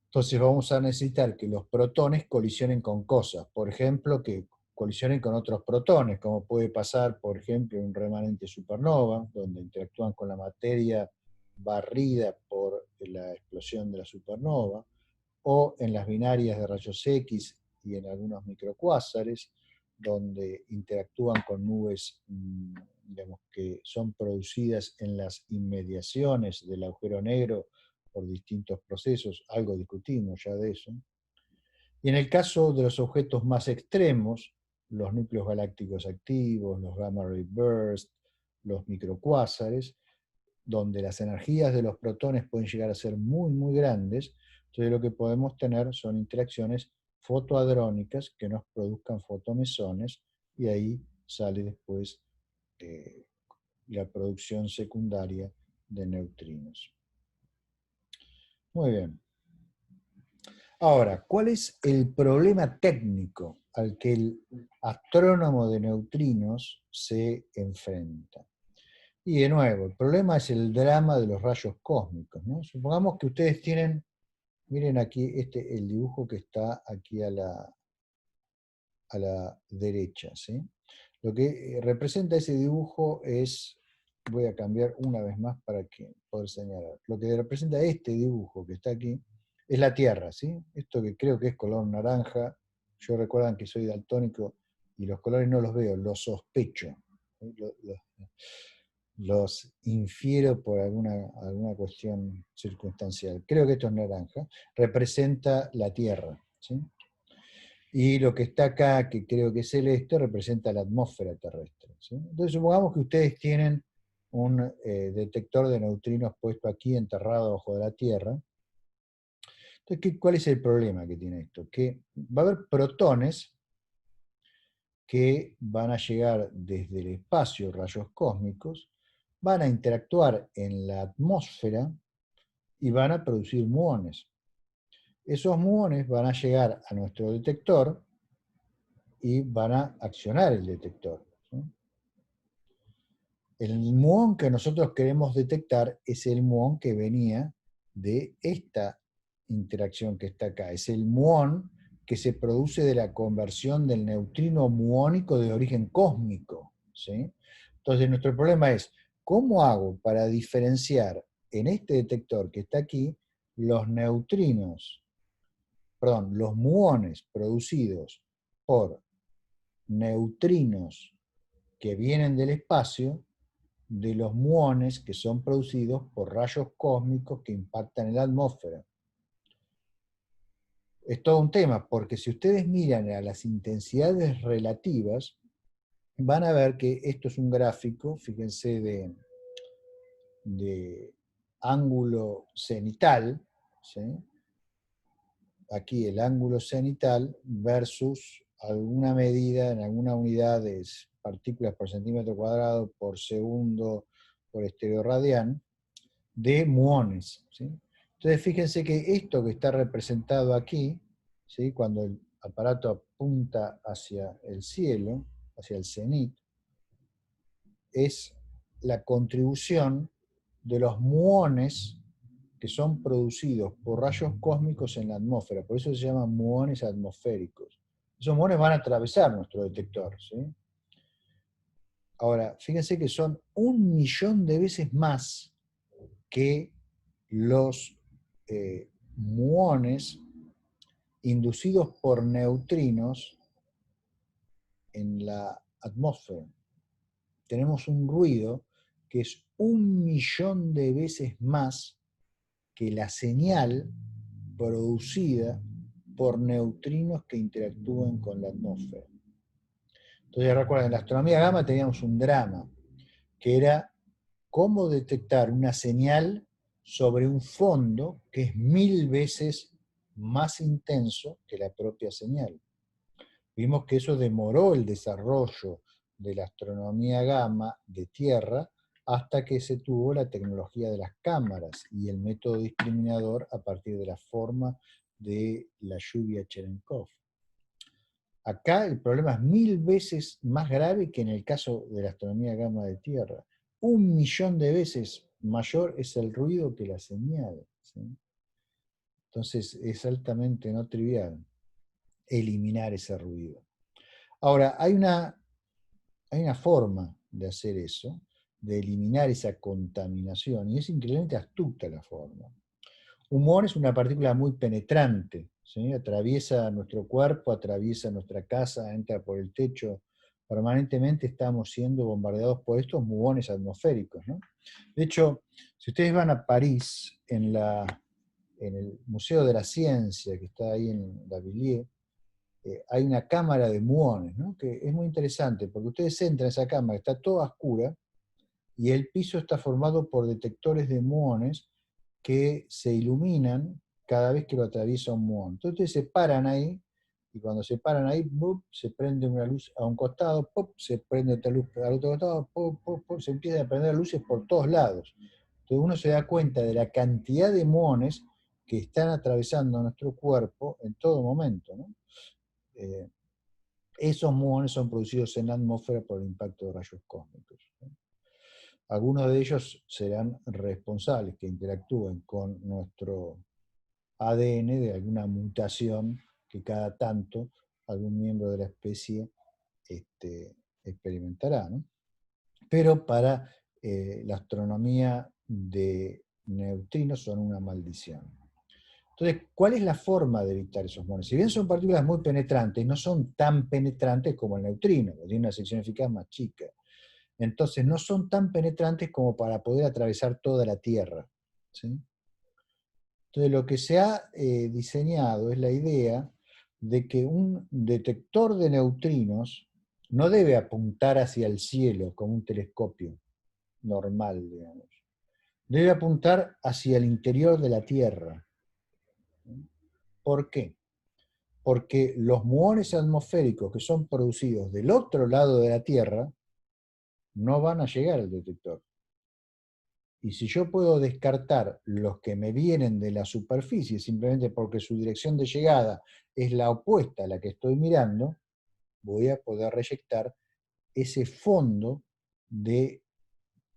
Entonces vamos a necesitar que los protones colisionen con cosas, por ejemplo, que colisionen con otros protones, como puede pasar, por ejemplo, en un remanente supernova, donde interactúan con la materia barrida por la explosión de la supernova, o en las binarias de rayos X y en algunos microcuásares, donde interactúan con nubes, digamos, que son producidas en las inmediaciones del agujero negro por distintos procesos, algo discutimos ya de eso. Y en el caso de los objetos más extremos, los núcleos galácticos activos, los gamma ray bursts, los microcuásares, donde las energías de los protones pueden llegar a ser muy, muy grandes, entonces lo que podemos tener son interacciones fotohadrónicas que nos produzcan fotomesones, y ahí sale después la producción secundaria de neutrinos. Muy bien. Ahora, ¿cuál es el problema técnico al que el astrónomo de neutrinos se enfrenta? Y de nuevo, el problema es el drama de los rayos cósmicos, ¿no? Supongamos que ustedes tienen, miren aquí el dibujo que está aquí a la derecha, ¿sí? Lo que representa ese dibujo es, voy a cambiar una vez más para poder señalar, lo que representa este dibujo que está aquí es la Tierra, ¿sí? Esto que creo que es color naranja, yo recuerdan que soy daltónico y los colores no los veo, los sospecho, ¿sí? Los infiero por alguna cuestión circunstancial. Creo que esto es naranja, representa la Tierra, ¿sí? Y lo que está acá, que creo que es celeste, representa la atmósfera terrestre, ¿sí? Entonces supongamos que ustedes tienen un detector de neutrinos puesto aquí, enterrado bajo de la Tierra. Entonces, ¿cuál es el problema que tiene esto? Que va a haber protones que van a llegar desde el espacio, rayos cósmicos, van a interactuar en la atmósfera y van a producir muones. Esos muones van a llegar a nuestro detector y van a accionar el detector, ¿sí? El muón que nosotros queremos detectar es el muón que venía de esta interacción que está acá. Es el muón que se produce de la conversión del neutrino muónico de origen cósmico, ¿sí? Entonces nuestro problema es, ¿cómo hago para diferenciar en este detector que está aquí los neutrinos, perdón, los muones producidos por neutrinos que vienen del espacio de los muones que son producidos por rayos cósmicos que impactan en la atmósfera? Es todo un tema, porque si ustedes miran a las intensidades relativas, van a ver que esto es un gráfico, fíjense, de ángulo cenital, ¿sí? Aquí el ángulo cenital versus alguna medida en alguna unidad de partículas por centímetro cuadrado, por segundo, por estereoradián, de muones, ¿sí? Entonces fíjense que esto que está representado aquí, ¿sí? Cuando el aparato apunta hacia el cielo, hacia el cenit, es la contribución de los muones que son producidos por rayos cósmicos en la atmósfera. Por eso se llaman muones atmosféricos. Esos muones van a atravesar nuestro detector, ¿sí? Ahora, fíjense que son 1.000.000 de veces más que los muones inducidos por neutrinos en la atmósfera. Tenemos un ruido que es 1.000.000 de veces más que la señal producida por neutrinos que interactúan con la atmósfera. Entonces recuerden, en la astronomía gamma teníamos un drama, que era cómo detectar una señal sobre un fondo que es 1.000 veces más intenso que la propia señal. Vimos que eso demoró el desarrollo de la astronomía gamma de tierra hasta que se tuvo la tecnología de las cámaras y el método discriminador a partir de la forma de la lluvia Cherenkov. Acá el problema es 1.000 veces más grave que en el caso de la astronomía gamma de tierra. 1.000.000 de veces mayor es el ruido que la señal, ¿sí? Entonces es altamente no trivial eliminar ese ruido. Ahora, hay una forma de hacer eso, de eliminar esa contaminación, y es increíblemente astuta la forma. Un muón es una partícula muy penetrante, ¿sí? Atraviesa nuestro cuerpo, atraviesa nuestra casa, entra por el techo. Permanentemente estamos siendo bombardeados por estos muones atmosféricos, ¿no? De hecho, si ustedes van a París, en el Museo de la Ciencia, que está ahí en la Villiers, hay una cámara de muones, ¿no? Que es muy interesante, porque ustedes entran a esa cámara, está toda oscura, y el piso está formado por detectores de muones que se iluminan cada vez que lo atraviesa un muón. Entonces ustedes se paran ahí, y cuando se paran ahí, ¡bup!, se prende una luz a un costado, ¡pop!, se prende otra luz al otro costado, ¡pop!, ¡pop!, ¡pop!, se empiezan a prender luces por todos lados. Entonces uno se da cuenta de la cantidad de muones que están atravesando nuestro cuerpo en todo momento, ¿no? Esos muones son producidos en la atmósfera por el impacto de rayos cósmicos, ¿no? Algunos de ellos serán responsables que interactúen con nuestro ADN de alguna mutación que cada tanto algún miembro de la especie experimentará, ¿no? Pero para la astronomía de neutrinos son una maldición. Entonces, ¿cuál es la forma de evitar esos muones? Si bien son partículas muy penetrantes, no son tan penetrantes como el neutrino, que tiene una sección eficaz más chica. Entonces, no son tan penetrantes como para poder atravesar toda la Tierra, ¿sí? Entonces, lo que se ha diseñado es la idea de que un detector de neutrinos no debe apuntar hacia el cielo como un telescopio normal, digamos. Debe apuntar hacia el interior de la Tierra. ¿Por qué? Porque los muones atmosféricos que son producidos del otro lado de la Tierra no van a llegar al detector. Y si yo puedo descartar los que me vienen de la superficie simplemente porque su dirección de llegada es la opuesta a la que estoy mirando, voy a poder reyectar ese fondo de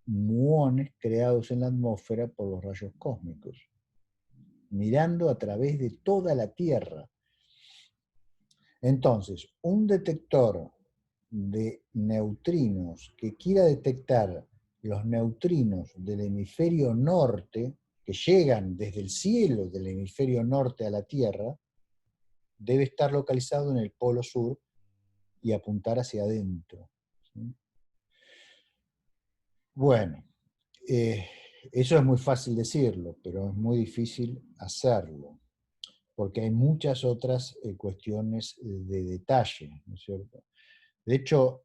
muones creados en la atmósfera por los rayos cósmicos. mirando a través de toda la Tierra. Entonces, un detector de neutrinos que quiera detectar los neutrinos del hemisferio norte, que llegan desde el cielo del hemisferio norte a la Tierra, debe estar localizado en el polo sur y apuntar hacia adentro. ¿Sí? Bueno, eso es muy fácil decirlo, pero es muy difícil hacerlo, porque hay muchas otras cuestiones de detalle, ¿no es cierto? De hecho,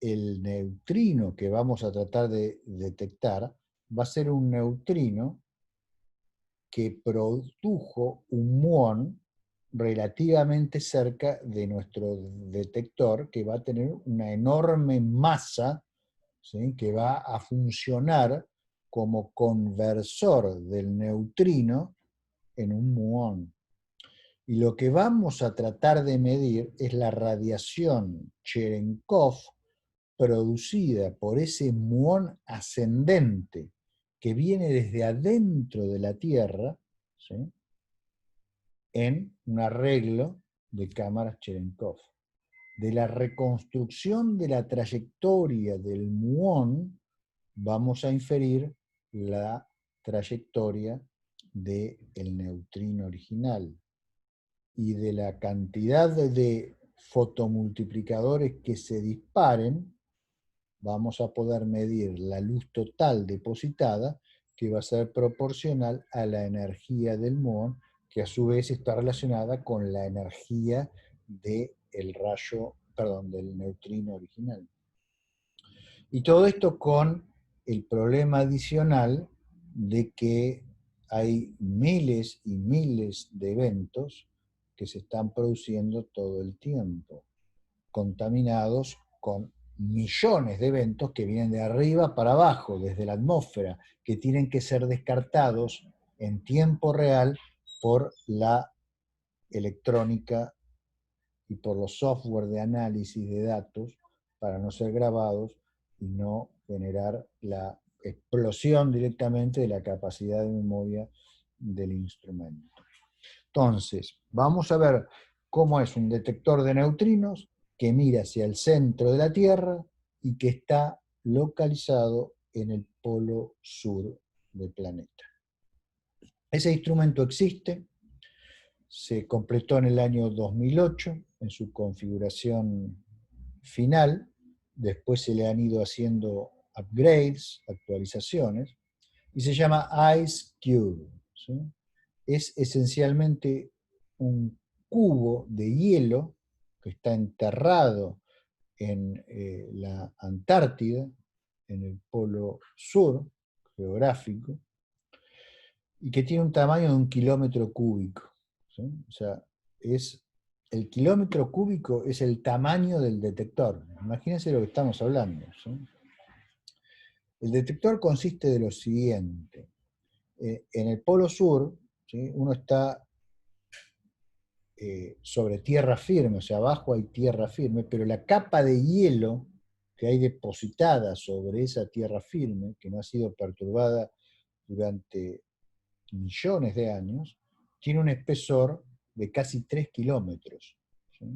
el neutrino que vamos a tratar de detectar va a ser un neutrino que produjo un muón relativamente cerca de nuestro detector, que va a tener una enorme masa, ¿sí?, que va a funcionar como conversor del neutrino en un muón. Y lo que vamos a tratar de medir es la radiación Cherenkov producida por ese muón ascendente que viene desde adentro de la Tierra, ¿sí?, en un arreglo de cámaras Cherenkov. De la reconstrucción de la trayectoria del muón vamos a inferir la trayectoria del neutrino original. Y de la cantidad de fotomultiplicadores que se disparen, vamos a poder medir la luz total depositada, que va a ser proporcional a la energía del muón, que a su vez está relacionada con la energía del rayo, perdón, del neutrino original. Y todo esto con el problema adicional de que hay miles y miles de eventos que se están produciendo todo el tiempo, contaminados con millones de eventos que vienen de arriba para abajo, desde la atmósfera, que tienen que ser descartados en tiempo real por la electrónica y por los software de análisis de datos para no ser grabados y no generar la explosión directamente de la capacidad de memoria del instrumento. Entonces, vamos a ver cómo es un detector de neutrinos que mira hacia el centro de la Tierra y que está localizado en el polo sur del planeta. Ese instrumento existe, se completó en el año 2008 en su configuración final, después se le han ido haciendo upgrades, actualizaciones, y se llama IceCube, ¿sí? Es esencialmente un cubo de hielo que está enterrado en la Antártida, en el polo sur geográfico, y que tiene un tamaño de 1 kilómetro cúbico, ¿sí? O sea, el kilómetro cúbico es el tamaño del detector. Imagínense lo que estamos hablando, ¿sí? El detector consiste de lo siguiente. En el polo sur, ¿sí?, uno está sobre tierra firme, o sea, abajo hay tierra firme, pero la capa de hielo que hay depositada sobre esa tierra firme, que no ha sido perturbada durante millones de años, tiene un espesor de casi 3 kilómetros, ¿sí?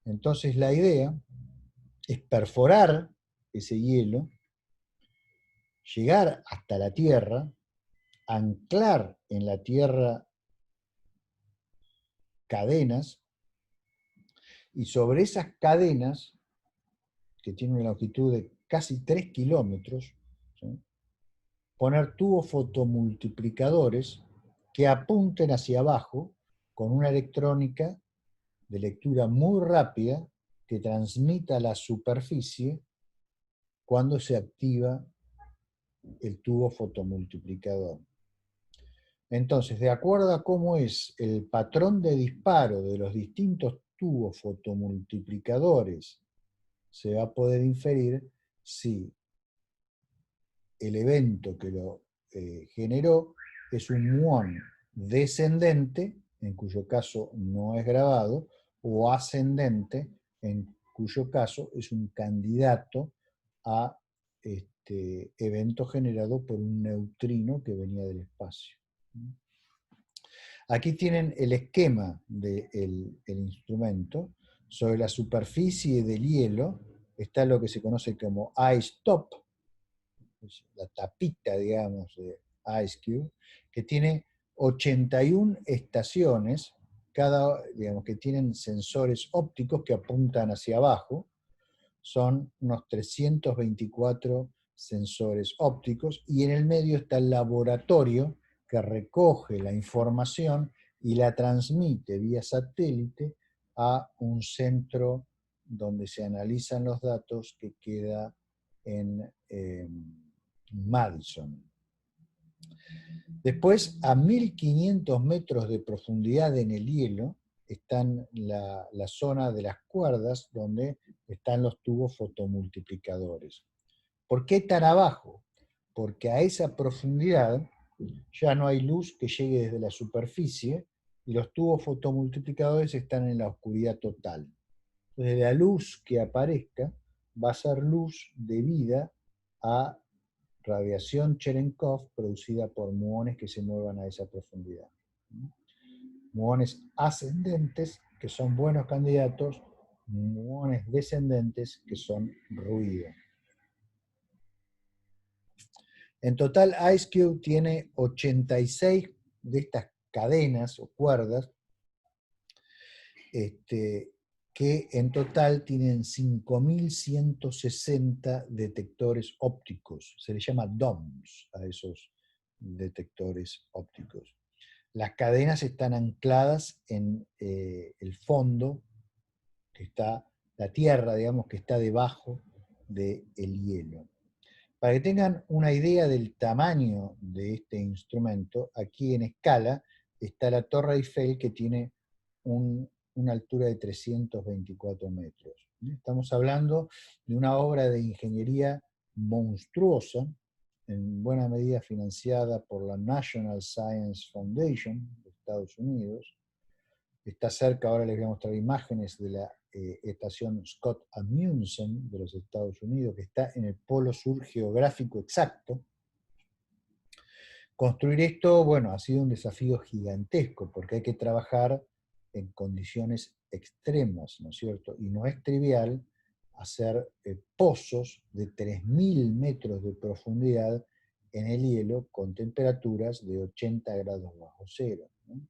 Entonces la idea es perforar ese hielo, llegar hasta la Tierra, anclar en la Tierra cadenas, y sobre esas cadenas, que tienen una longitud de casi 3 kilómetros, ¿sí?, poner tubos fotomultiplicadores que apunten hacia abajo con una electrónica de lectura muy rápida que transmita a la superficie cuando se activa el tubo fotomultiplicador. Entonces, de acuerdo a cómo es el patrón de disparo de los distintos tubos fotomultiplicadores, se va a poder inferir si el evento que lo generó es un muón descendente, en cuyo caso no es grabado, o ascendente, en cuyo caso es un candidato a evento generado por un neutrino que venía del espacio. Aquí tienen el esquema del instrumento. Sobre la superficie del hielo está lo que se conoce como Ice Top, la tapita, digamos, de Ice Cube, que tiene 81 estaciones, digamos, que tienen sensores ópticos que apuntan hacia abajo. Son unos 324 sensores ópticos, y en el medio está el laboratorio que recoge la información y la transmite vía satélite a un centro donde se analizan los datos, que queda en Madison. Después, a 1500 metros de profundidad en el hielo, está la zona de las cuerdas, donde están los tubos fotomultiplicadores. ¿Por qué tan abajo? Porque a esa profundidad ya no hay luz que llegue desde la superficie, y los tubos fotomultiplicadores están en la oscuridad total. Entonces, la luz que aparezca va a ser luz debida a radiación Cherenkov producida por muones que se muevan a esa profundidad. Muones ascendentes, que son buenos candidatos; muones descendentes, que son ruido. En total, IceCube tiene 86 de estas cadenas o cuerdas, que en total tienen 5160 detectores ópticos. Se les llama DOMS a esos detectores ópticos. Las cadenas están ancladas en el fondo, que está, la tierra, digamos, que está debajo del hielo. Para que tengan una idea del tamaño de este instrumento, aquí en escala está la Torre Eiffel, que tiene una altura de 324 metros. Estamos hablando de una obra de ingeniería monstruosa, en buena medida financiada por la National Science Foundation de Estados Unidos. Está cerca, ahora les voy a mostrar imágenes de la estación Scott Amundsen de los Estados Unidos, que está en el polo sur geográfico exacto. Construir esto, bueno, ha sido un desafío gigantesco, porque hay que trabajar en condiciones extremas, ¿no es cierto? Y no es trivial hacer pozos de 3000 metros de profundidad en el hielo con temperaturas de 80 grados bajo cero, ¿no?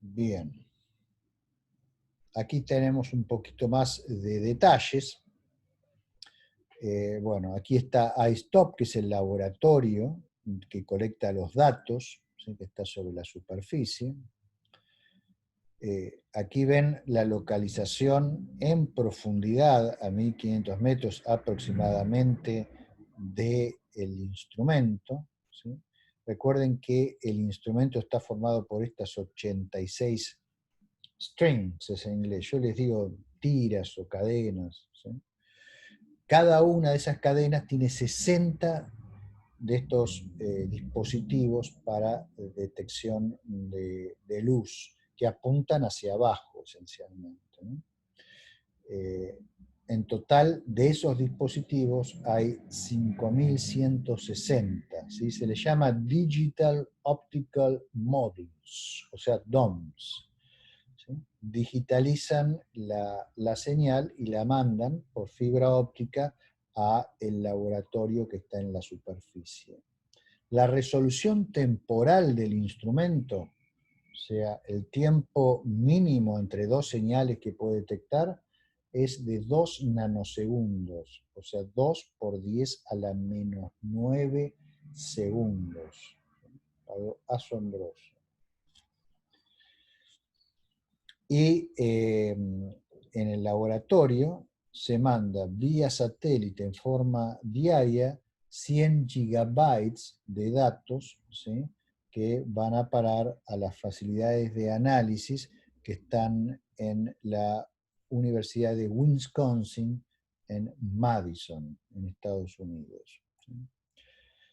Bien. Aquí tenemos un poquito más de detalles. Bueno, aquí está IceTop, que es el laboratorio que colecta los datos, ¿sí?, que está sobre la superficie. Aquí ven la localización en profundidad, a 1500 metros aproximadamente, del instrumento, ¿sí? Recuerden que el instrumento está formado por estas 86 strings, es en inglés. Yo les digo tiras o cadenas, ¿sí? Cada una de esas cadenas tiene 60 de estos dispositivos para detección de luz, que apuntan hacia abajo, esencialmente, ¿no? En total, de esos dispositivos hay 5160, ¿sí? Se les llama Digital Optical Modules, o sea, DOMS. ¿Sí? Digitalizan la señal y la mandan por fibra óptica a el laboratorio que está en la superficie. La resolución temporal del instrumento, o sea, el tiempo mínimo entre dos señales que puede detectar, es de 2 nanosegundos, o sea, 2 por 10 a la menos 9 segundos. Algo asombroso. Y en el laboratorio se manda vía satélite en forma diaria 100 gigabytes de datos, ¿sí?, que van a parar a las facilidades de análisis que están en la Universidad de Wisconsin en Madison, en Estados Unidos, ¿sí?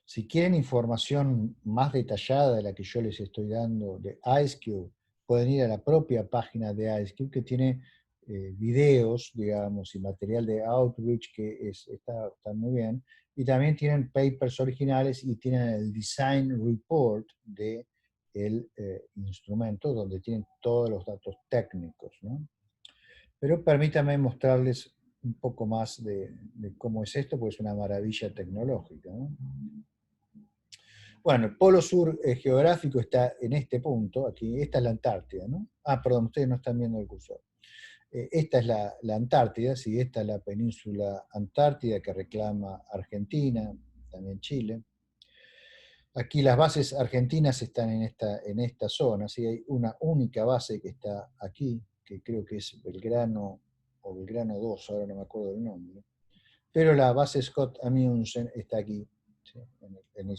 Si quieren información más detallada de la que yo les estoy dando de IceCube, pueden ir a la propia página de IceCube, que tiene videos, digamos, y material de outreach que está muy bien. Y también tienen papers originales y tienen el design report de el instrumento donde tienen todos los datos técnicos, ¿no? Pero permítanme mostrarles un poco más de cómo es esto, porque es una maravilla tecnológica, ¿no? Bueno, el polo sur geográfico está en este punto, aquí, esta es la Antártida, ¿no? Ah, perdón, ustedes no están viendo el cursor. Esta es la Antártida, sí, esta es la península Antártida que reclama Argentina, también Chile. Aquí las bases argentinas están en esta zona, ¿sí? Hay una única base que está aquí, que creo que es Belgrano o Belgrano 2, ahora no me acuerdo del nombre. Pero la base Scott Amundsen está aquí, ¿sí? En el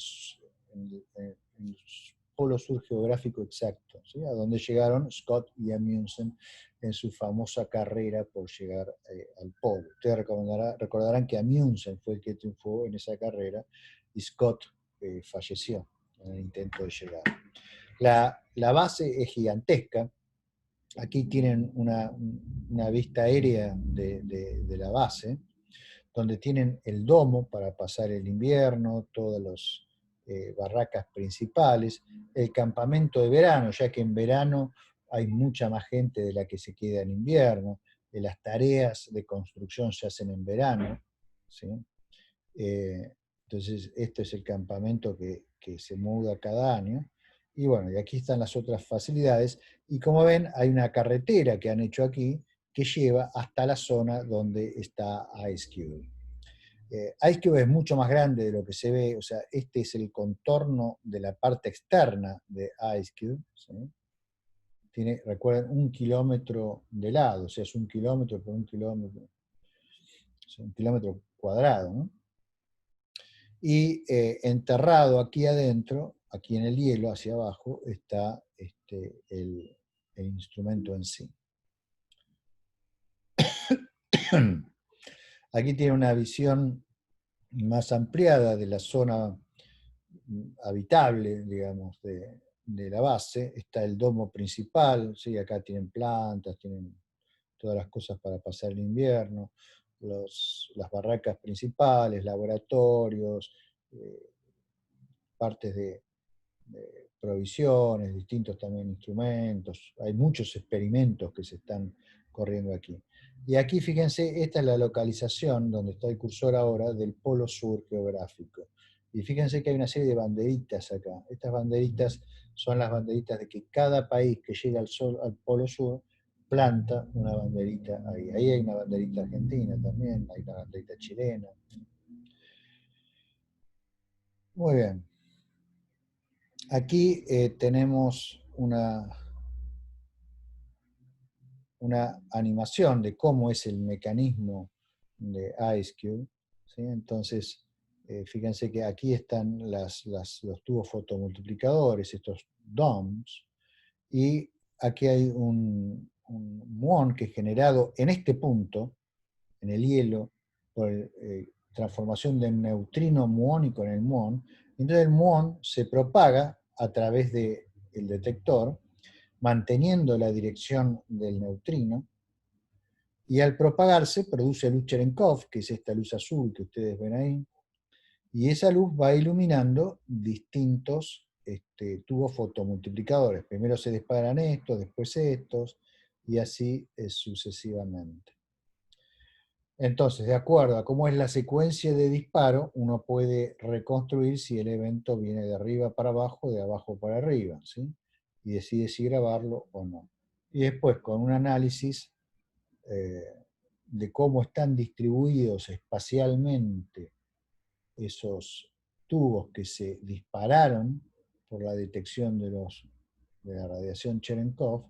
polo sur geográfico exacto, ¿sí? A donde llegaron Scott y Amundsen en su famosa carrera por llegar al polo. Ustedes recordarán que Amundsen fue el que triunfó en esa carrera y Scott falleció en el intento de llegar. La base es gigantesca. Aquí tienen una vista aérea de la base, donde tienen el domo para pasar el invierno, todas las barracas principales, el campamento de verano, ya que en verano hay mucha más gente de la que se queda en invierno, las tareas de construcción se hacen en verano, ¿sí? Entonces, este es el campamento que se muda cada año. Y bueno, y aquí están las otras facilidades. Y como ven, hay una carretera que han hecho aquí que lleva hasta la zona donde está IceCube. IceCube es mucho más grande de lo que se ve, o sea, este es el contorno de la parte externa de IceCube, ¿sí? Tiene, recuerden, 1 kilómetro de lado, o sea, es 1 kilómetro por 1 kilómetro, o sea, 1 kilómetro cuadrado, ¿no? Y enterrado aquí adentro, aquí en el hielo, hacia abajo, está el instrumento en sí. Aquí tiene una visión más ampliada de la zona habitable, digamos, de la base. Está el domo principal, ¿sí? Acá tienen plantas, tienen todas las cosas para pasar el invierno, las barracas principales, laboratorios, partes de provisiones, distintos también instrumentos. Hay muchos experimentos que se están corriendo aquí. Y aquí, fíjense, esta es la localización donde está el cursor ahora del polo sur geográfico. Y fíjense que hay una serie de banderitas acá. Estas banderitas son las banderitas de que cada país que llega al polo sur planta una banderita ahí. Ahí hay una banderita argentina también, hay una banderita chilena. Muy bien. Aquí tenemos una animación de cómo es el mecanismo de IceCube, ¿sí? Entonces, fíjense que aquí están los tubos fotomultiplicadores, estos DOMs, y aquí hay un muón que es generado en este punto, en el hielo, por transformación del neutrino muónico en el muón. Entonces el muón se propaga a través del detector, manteniendo la dirección del neutrino, y al propagarse produce luz Cherenkov, que es esta luz azul que ustedes ven ahí, y esa luz va iluminando distintos tubos fotomultiplicadores. Primero se disparan estos, después estos, y así sucesivamente. Entonces, de acuerdo a cómo es la secuencia de disparo, uno puede reconstruir si el evento viene de arriba para abajo, de abajo para arriba, ¿sí? Y decide si grabarlo o no. Y después, con un análisis de cómo están distribuidos espacialmente esos tubos que se dispararon por la detección de la radiación Cherenkov,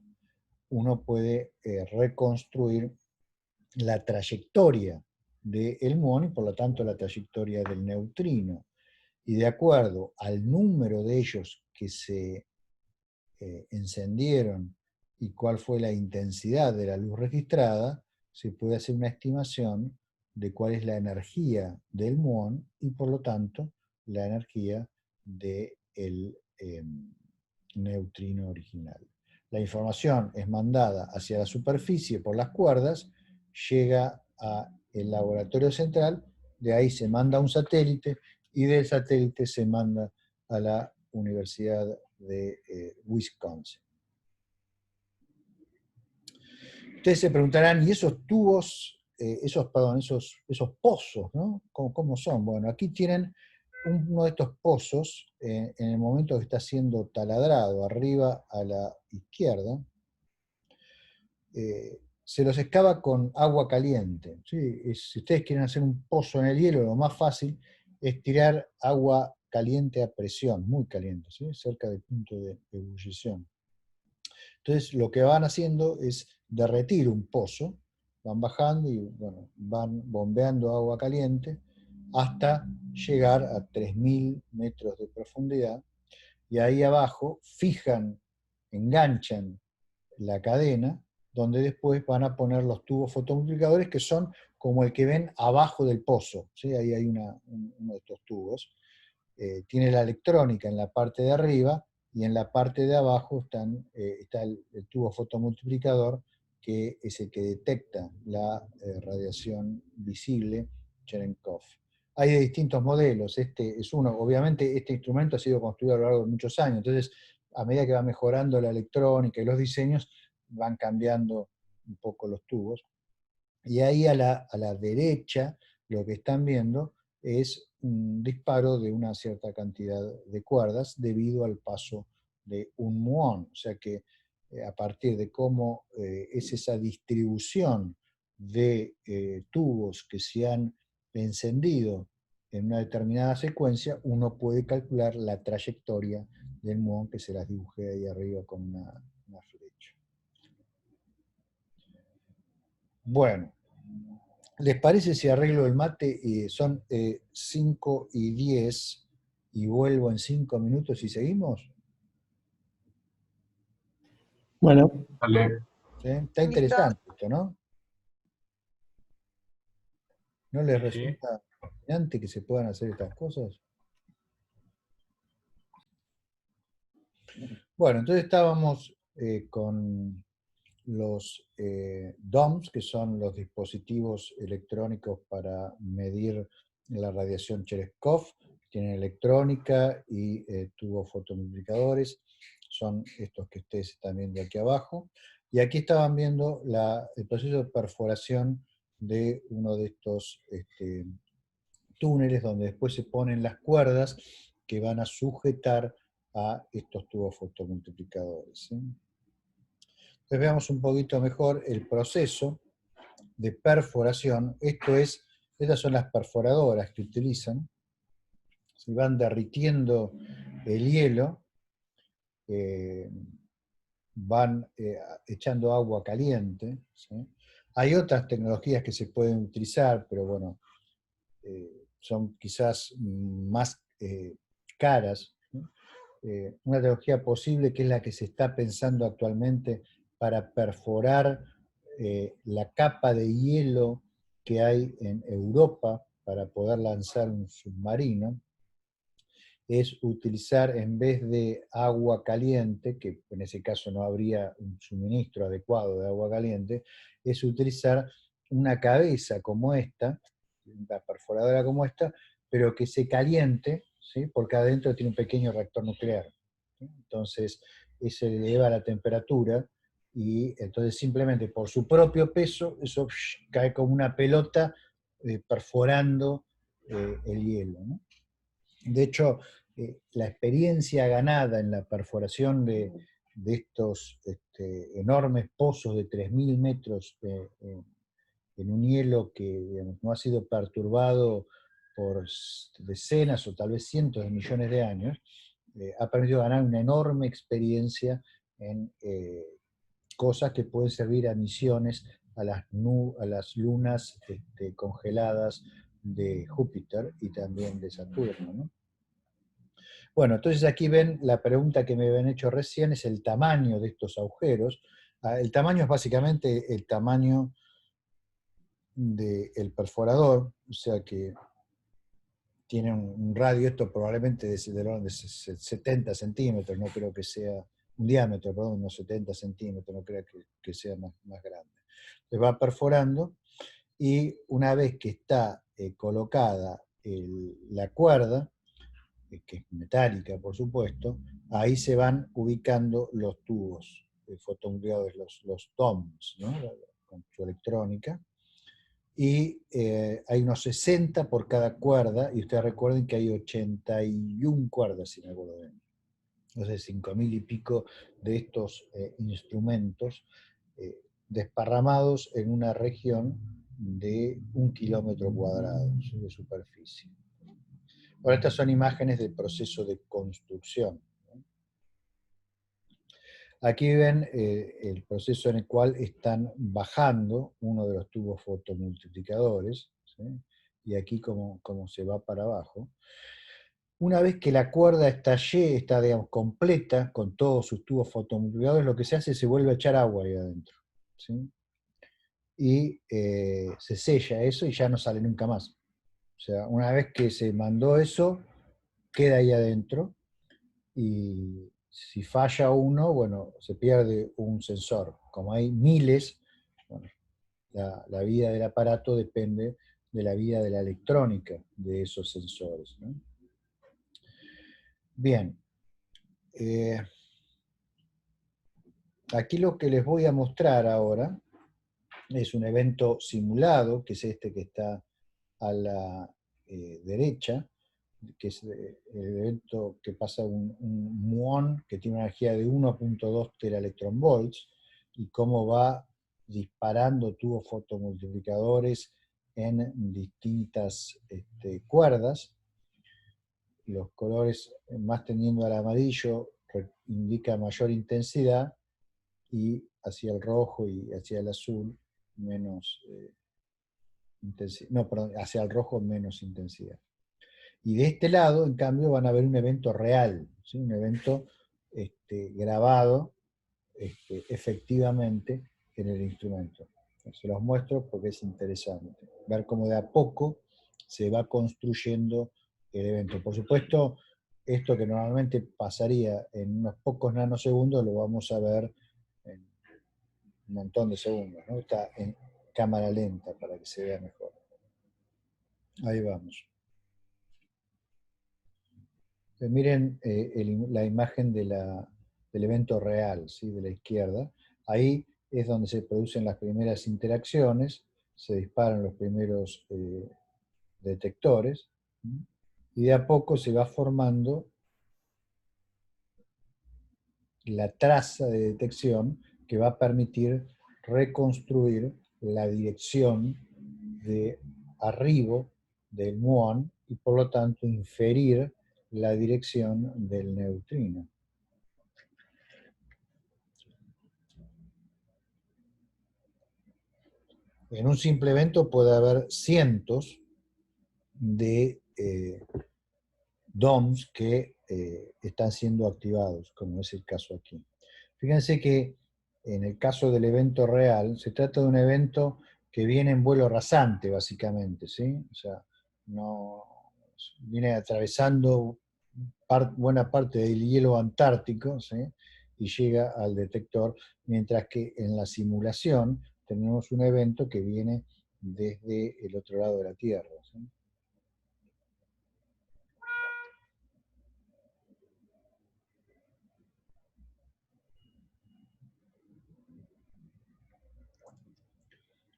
uno puede reconstruir la trayectoria del muón y por lo tanto la trayectoria del neutrino. Y de acuerdo al número de ellos que se encendieron y cuál fue la intensidad de la luz registrada, se puede hacer una estimación de cuál es la energía del muón y por lo tanto la energía del neutrino original. La información es mandada hacia la superficie por las cuerdas, llega al laboratorio central, de ahí se manda a un satélite y del satélite se manda a la Universidad de Wisconsin. Ustedes se preguntarán, ¿y esos tubos, esos pozos, ¿no? ¿Cómo son? Bueno, aquí tienen uno de estos pozos en el momento que está siendo taladrado, arriba a la izquierda. Se los excava con agua caliente, ¿sí? Si ustedes quieren hacer un pozo en el hielo, lo más fácil es tirar agua caliente a presión, muy caliente, ¿sí? Cerca del punto de ebullición. Entonces lo que van haciendo es derretir un pozo, van bajando y bueno, van bombeando agua caliente hasta llegar a 3.000 metros de profundidad, y ahí abajo fijan, enganchan la cadena, donde después van a poner los tubos fotomultiplicadores, que son como el que ven abajo del pozo, ¿sí? Ahí hay uno de estos tubos. Tiene la electrónica en la parte de arriba, y en la parte de abajo está el tubo fotomultiplicador, que es el que detecta la radiación visible, Cherenkov. Hay de distintos modelos, este es uno. Obviamente este instrumento ha sido construido a lo largo de muchos años, entonces a medida que va mejorando la electrónica y los diseños, van cambiando un poco los tubos. Y ahí a la derecha, lo que están viendo es un disparo de una cierta cantidad de cuerdas debido al paso de un muón. O sea que a partir de cómo es esa distribución de tubos que se han encendido en una determinada secuencia, uno puede calcular la trayectoria del muón, que se las dibujé ahí arriba con una flecha. Bueno, ¿les parece si arreglo el mate? Son 5:10 y vuelvo en 5 minutos y seguimos. Bueno, Dale. ¿Sí? Está interesante esto, ¿no? ¿No les Sí. resulta fascinante que se puedan hacer estas cosas? Bueno, entonces estábamos con los DOMS, que son los dispositivos electrónicos para medir la radiación Cherenkov. Tienen electrónica y tubos fotomultiplicadores. Son estos que ustedes están viendo aquí abajo. Y aquí estaban viendo el proceso de perforación de uno de estos túneles, donde después se ponen las cuerdas que van a sujetar a estos tubos fotomultiplicadores, ¿sí? Entonces veamos un poquito mejor el proceso de perforación. Estas son las perforadoras que utilizan. Se van derritiendo el hielo, van echando agua caliente, ¿sí? Hay otras tecnologías que se pueden utilizar, pero bueno, son quizás más caras, ¿no? Una tecnología posible, que es la que se está pensando actualmente para perforar la capa de hielo que hay en Europa para poder lanzar un submarino, es utilizar, en vez de agua caliente, que en ese caso no habría un suministro adecuado de agua caliente, es utilizar una cabeza como esta, una perforadora como esta, pero que se caliente, ¿sí? Porque adentro tiene un pequeño reactor nuclear, ¿sí? Entonces, se eleva la temperatura, y entonces simplemente por su propio peso, eso cae como una pelota perforando el hielo, ¿no? De hecho, la experiencia ganada en la perforación de estos enormes pozos de 3.000 metros en un hielo que, digamos, no ha sido perturbado por decenas o tal vez cientos de millones de años, ha permitido ganar una enorme experiencia en cosas que pueden servir a misiones a las lunas congeladas de Júpiter y también de Saturno, ¿no? Bueno, entonces aquí ven la pregunta que me habían hecho recién, es el tamaño de estos agujeros. El tamaño es básicamente el tamaño del perforador, o sea que tiene un radio, esto probablemente del orden de 70 centímetros, no creo que sea, un diámetro, perdón, unos 70 centímetros, no creo que sea más grande. Entonces va perforando, y una vez que está colocada la cuerda, que es metálica, por supuesto, ahí se van ubicando los tubos fotonucleares, los DOMs, ¿no? Con su electrónica, y hay unos 60 por cada cuerda, y ustedes recuerden que hay 81 cuerdas, si me acuerdo bien. Entonces, 5.000 y pico de estos instrumentos desparramados en una región de 1 kilómetro cuadrado de superficie. Ahora, estas son imágenes del proceso de construcción. Aquí ven el proceso en el cual están bajando uno de los tubos fotomultiplicadores, ¿sí? Y aquí como se va para abajo. Una vez que la cuerda está digamos, completa, con todos sus tubos fotomultiplicadores, lo que se hace es se vuelve a echar agua ahí adentro, ¿sí? Y se sella eso y ya no sale nunca más. O sea, una vez que se mandó eso, queda ahí adentro, y si falla uno, bueno, se pierde un sensor. Como hay miles, bueno, la vida del aparato depende de la vida de la electrónica de esos sensores, ¿no? Bien. Aquí lo que les voy a mostrar ahora es un evento simulado, que es este que está a la derecha, que es el evento que pasa un muón que tiene una energía de 1.2 teraelectronvolts, y cómo va disparando tubos fotomultiplicadores en distintas cuerdas. Los colores más tendiendo al amarillo indica mayor intensidad, y hacia el rojo y hacia el azul menos intensidad. No, perdón, hacia el rojo menos intensidad. Y de este lado, en cambio, van a ver un evento real, ¿sí? Un evento grabado efectivamente en el instrumento. Se los muestro porque es interesante ver cómo de a poco se va construyendo el evento. Por supuesto, esto que normalmente pasaría en unos pocos nanosegundos lo vamos a ver en un montón de segundos, ¿no? Está en cámara lenta para que se vea mejor. Ahí vamos. Miren la imagen del evento real, ¿sí? De la izquierda. Ahí es donde se producen las primeras interacciones, se disparan los primeros detectores, ¿sí? Y de a poco se va formando la traza de detección que va a permitir reconstruir la dirección de arribo del muón y por lo tanto inferir la dirección del neutrino. En un simple evento puede haber cientos de DOMs que están siendo activados, como es el caso aquí. Fíjense que en el caso del evento real, se trata de un evento que viene en vuelo rasante, básicamente, ¿sí? O sea, no, viene atravesando buena parte del hielo antártico, ¿sí? Y llega al detector, mientras que en la simulación tenemos un evento que viene desde el otro lado de la Tierra, ¿sí?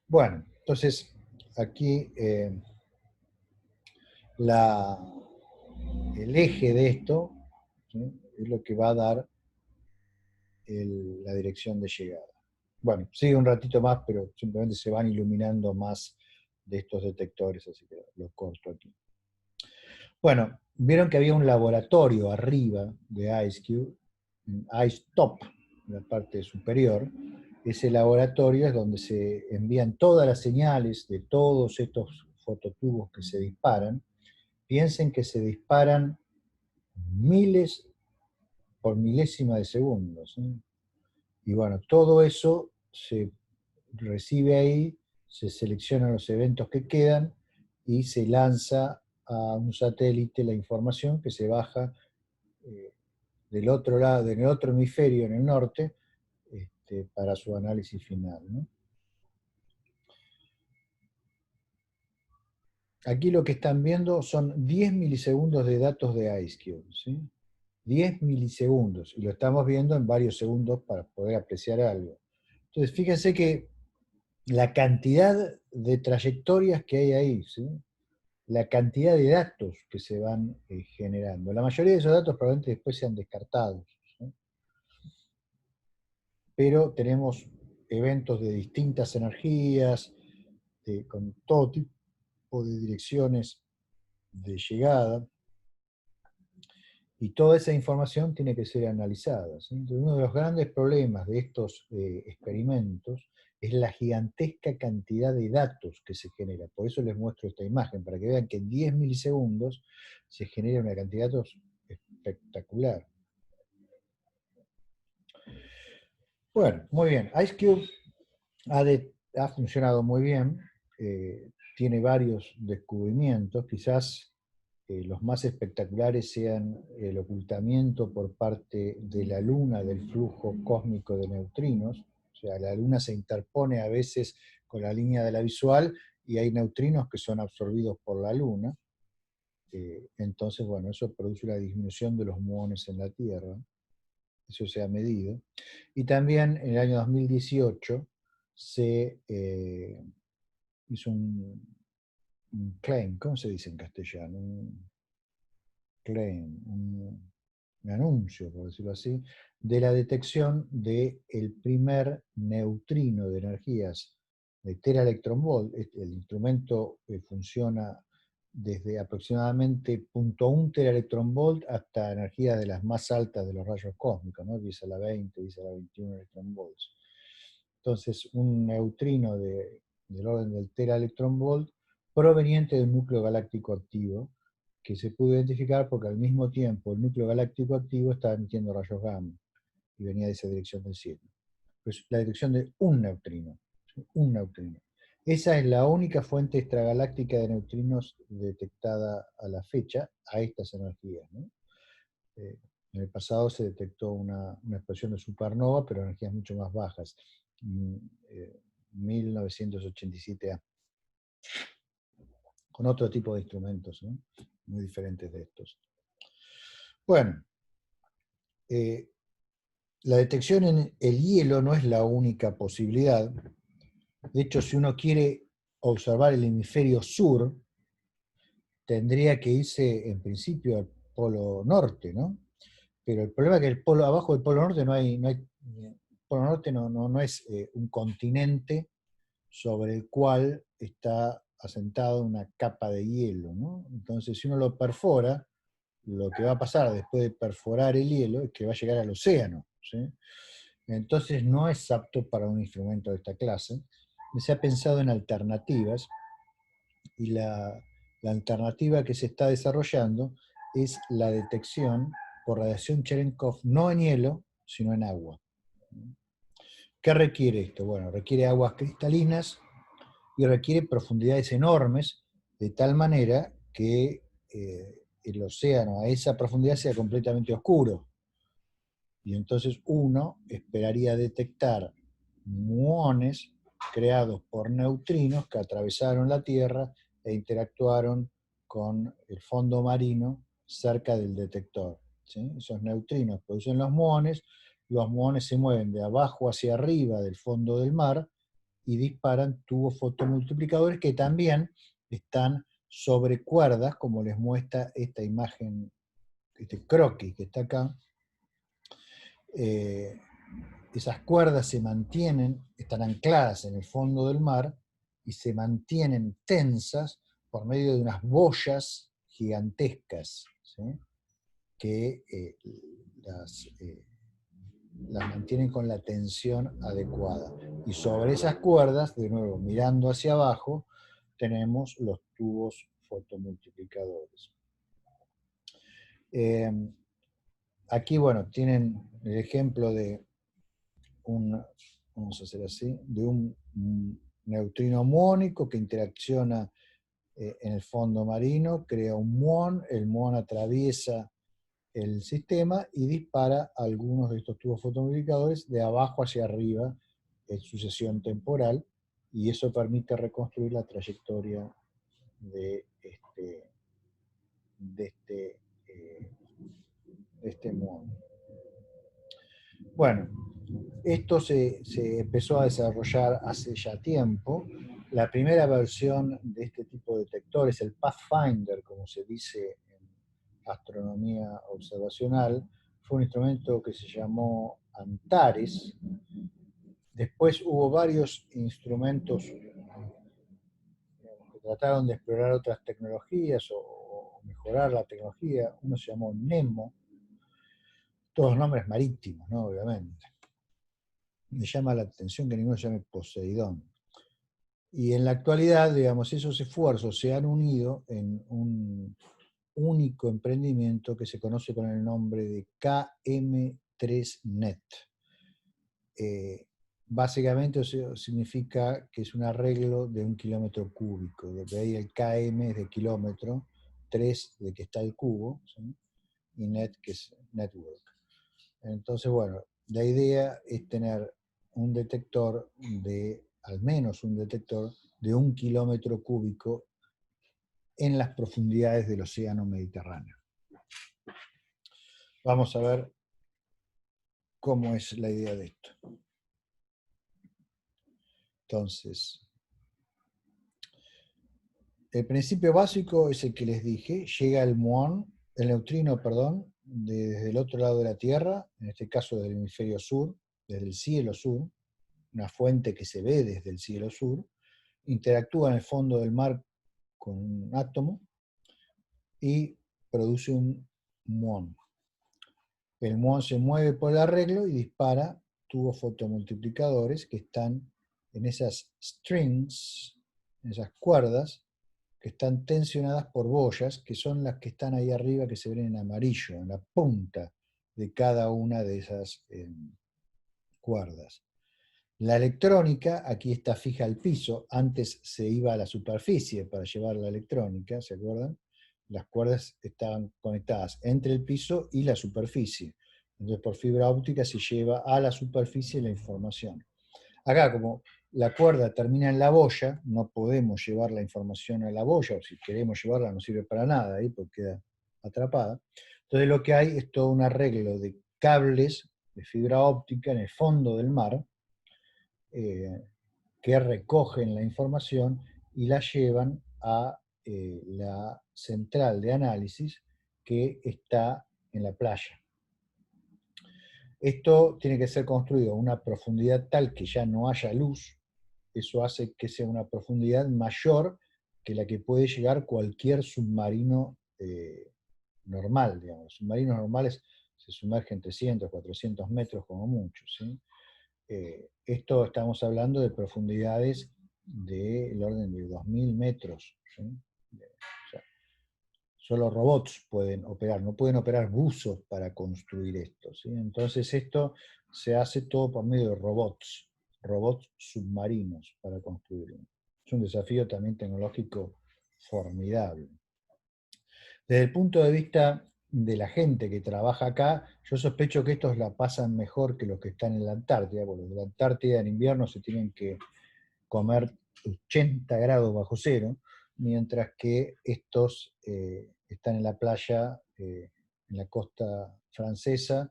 Bueno, entonces aquí el eje de esto, ¿sí? Es lo que va a dar la dirección de llegada. Bueno, sigue un ratito más, pero simplemente se van iluminando más de estos detectores, así que lo corto aquí. Bueno, vieron que había un laboratorio arriba de IceCube, IceTop, en la parte superior. Ese laboratorio es donde se envían todas las señales de todos estos fototubos que se disparan. Piensen que se disparan miles por milésima de segundos, ¿sí? Y bueno, todo eso se recibe ahí, se seleccionan los eventos que quedan y se lanza a un satélite la información que se baja del otro lado, en el otro hemisferio, en el norte, para su análisis final, ¿no? aquí lo que están viendo son 10 milisegundos de datos de IceCube, ¿sí? 10 milisegundos, y lo estamos viendo en varios segundos para poder apreciar algo. Entonces, fíjense que la cantidad de trayectorias que hay ahí, ¿sí? La cantidad de datos que se van generando. La mayoría de esos datos probablemente después sean descartados, ¿sí? Pero tenemos eventos de distintas energías, con todo tipo de direcciones de llegada, y toda esa información tiene que ser analizada, ¿sí? Entonces, uno de los grandes problemas de estos experimentos es la gigantesca cantidad de datos que se genera. Por eso les muestro esta imagen, para que vean que en 10 milisegundos se genera una cantidad de datos espectacular. Bueno, muy bien. IceCube ha funcionado muy bien, tiene varios descubrimientos, quizás los más espectaculares sean el ocultamiento por parte de la Luna del flujo cósmico de neutrinos. O sea, la Luna se interpone a veces con la línea de la visual y hay neutrinos que son absorbidos por la Luna. Entonces, bueno, eso produce una disminución de los muones en la Tierra. Eso se ha medido. Y también en el año 2018 se hizo un claim, ¿cómo se dice en castellano? Un claim, un anuncio, por decirlo así, de la detección del primer neutrino de energías de teraelectronvolt. El instrumento funciona desde aproximadamente 0.1 teraelectronvolt hasta energías de las más altas de los rayos cósmicos, ¿no? 10 a la 20, 10 a la 21 electronvolts. Entonces, un neutrino del orden del teraelectronvolt proveniente del núcleo galáctico activo, que se pudo identificar porque al mismo tiempo el núcleo galáctico activo estaba emitiendo rayos gamma y venía de esa dirección del cielo. Pues la dirección de un neutrino, ¿sí? Un neutrino. Esa es la única fuente extragaláctica de neutrinos detectada a la fecha a estas energías, ¿no? En el pasado se detectó una explosión de supernova, pero energías mucho más bajas, 1987A, con otro tipo de instrumentos, ¿no? Muy diferentes de estos. Bueno, la detección en el hielo no es la única posibilidad. De hecho, si uno quiere observar el hemisferio sur, tendría que irse en principio al polo norte, ¿no? Pero el problema es que abajo del polo norte el polo norte no es un continente sobre el cual está asentada una capa de hielo, ¿no? Entonces, si uno lo perfora, lo que va a pasar después de perforar el hielo es que va a llegar al océano, ¿sí? Entonces no es apto para un instrumento de esta clase. Se ha pensado en alternativas, y la alternativa que se está desarrollando es la detección por radiación Cherenkov, no en hielo, sino en agua. ¿Qué requiere esto? Bueno, requiere aguas cristalinas y requiere profundidades enormes, de tal manera que el océano a esa profundidad sea completamente oscuro. Y entonces uno esperaría detectar muones creados por neutrinos que atravesaron la Tierra e interactuaron con el fondo marino cerca del detector, ¿sí? Esos neutrinos producen los muones se mueven de abajo hacia arriba del fondo del mar y disparan tubos fotomultiplicadores que también están sobre cuerdas, como les muestra esta imagen, este croquis que está acá. Esas cuerdas se mantienen, están ancladas en el fondo del mar y se mantienen tensas por medio de unas boyas gigantescas, ¿sí? Que las mantienen con la tensión adecuada. Y sobre esas cuerdas, de nuevo, mirando hacia abajo, tenemos los tubos fotomultiplicadores. Aquí, bueno, tienen el ejemplo de vamos a hacer así, de un neutrino muónico que interacciona en el fondo marino, crea un muón, el muón atraviesa el sistema y dispara algunos de estos tubos fotomultiplicadores de abajo hacia arriba en sucesión temporal, y eso permite reconstruir la trayectoria del este muón. Bueno, esto se empezó a desarrollar hace ya tiempo. La primera versión de este tipo de detectores, el Pathfinder, como se dice en astronomía observacional, fue un instrumento que se llamó Antares. Después hubo varios instrumentos que trataron de explorar otras tecnologías o mejorar la tecnología. Uno se llamó Nemo, todos nombres marítimos, ¿no? Obviamente. Me llama la atención que ninguno se llame Poseidón. Y en la actualidad, digamos, esos esfuerzos se han unido en un único emprendimiento que se conoce con el nombre de KM3Net. Básicamente eso significa que es un arreglo de 1 kilómetro cúbico, de ahí el KM es de kilómetro, 3 de que está el cubo, ¿sí? Y net que es network. Entonces, bueno, la idea es tener un detector al menos un detector de 1 kilómetro cúbico en las profundidades del océano Mediterráneo. Vamos a ver cómo es la idea de esto. Entonces, el principio básico es el que les dije, llega el neutrino, desde el otro lado de la Tierra, en este caso del hemisferio sur, desde el cielo sur, una fuente que se ve desde el cielo sur, interactúa en el fondo del mar con un átomo y produce un muón. El muón se mueve por el arreglo y dispara tubos fotomultiplicadores que están en esas strings, en esas cuerdas, que están tensionadas por boyas, que son las que están ahí arriba, que se ven en amarillo, en la punta de cada una de esas cuerdas. La electrónica, aquí está fija al piso, antes se iba a la superficie para llevar la electrónica, ¿se acuerdan? Las cuerdas estaban conectadas entre el piso y la superficie. Entonces por fibra óptica se lleva a la superficie la información. Acá, como la cuerda termina en la boya, no podemos llevar la información a la boya, o si queremos llevarla no sirve para nada, ahí porque queda atrapada. Entonces lo que hay es todo un arreglo de cables de fibra óptica en el fondo del mar, que recogen la información y la llevan a la central de análisis que está en la playa. Esto tiene que ser construido a una profundidad tal que ya no haya luz. Eso hace que sea una profundidad mayor que la que puede llegar cualquier submarino normal, digamos. Submarinos normales se sumergen 300, 400 metros como mucho, ¿sí? Esto estamos hablando de profundidades del orden de 2000 metros, ¿sí? O sea, solo robots pueden operar, no pueden operar buzos para construir esto, ¿sí? Entonces esto se hace todo por medio de robots submarinos para construirlo. Es un desafío también tecnológico formidable. Desde el punto de vista de la gente que trabaja acá, yo sospecho que estos la pasan mejor que los que están en la Antártida, porque los de la Antártida en invierno se tienen que comer 80 grados bajo cero, mientras que estos están en la playa, en la costa francesa,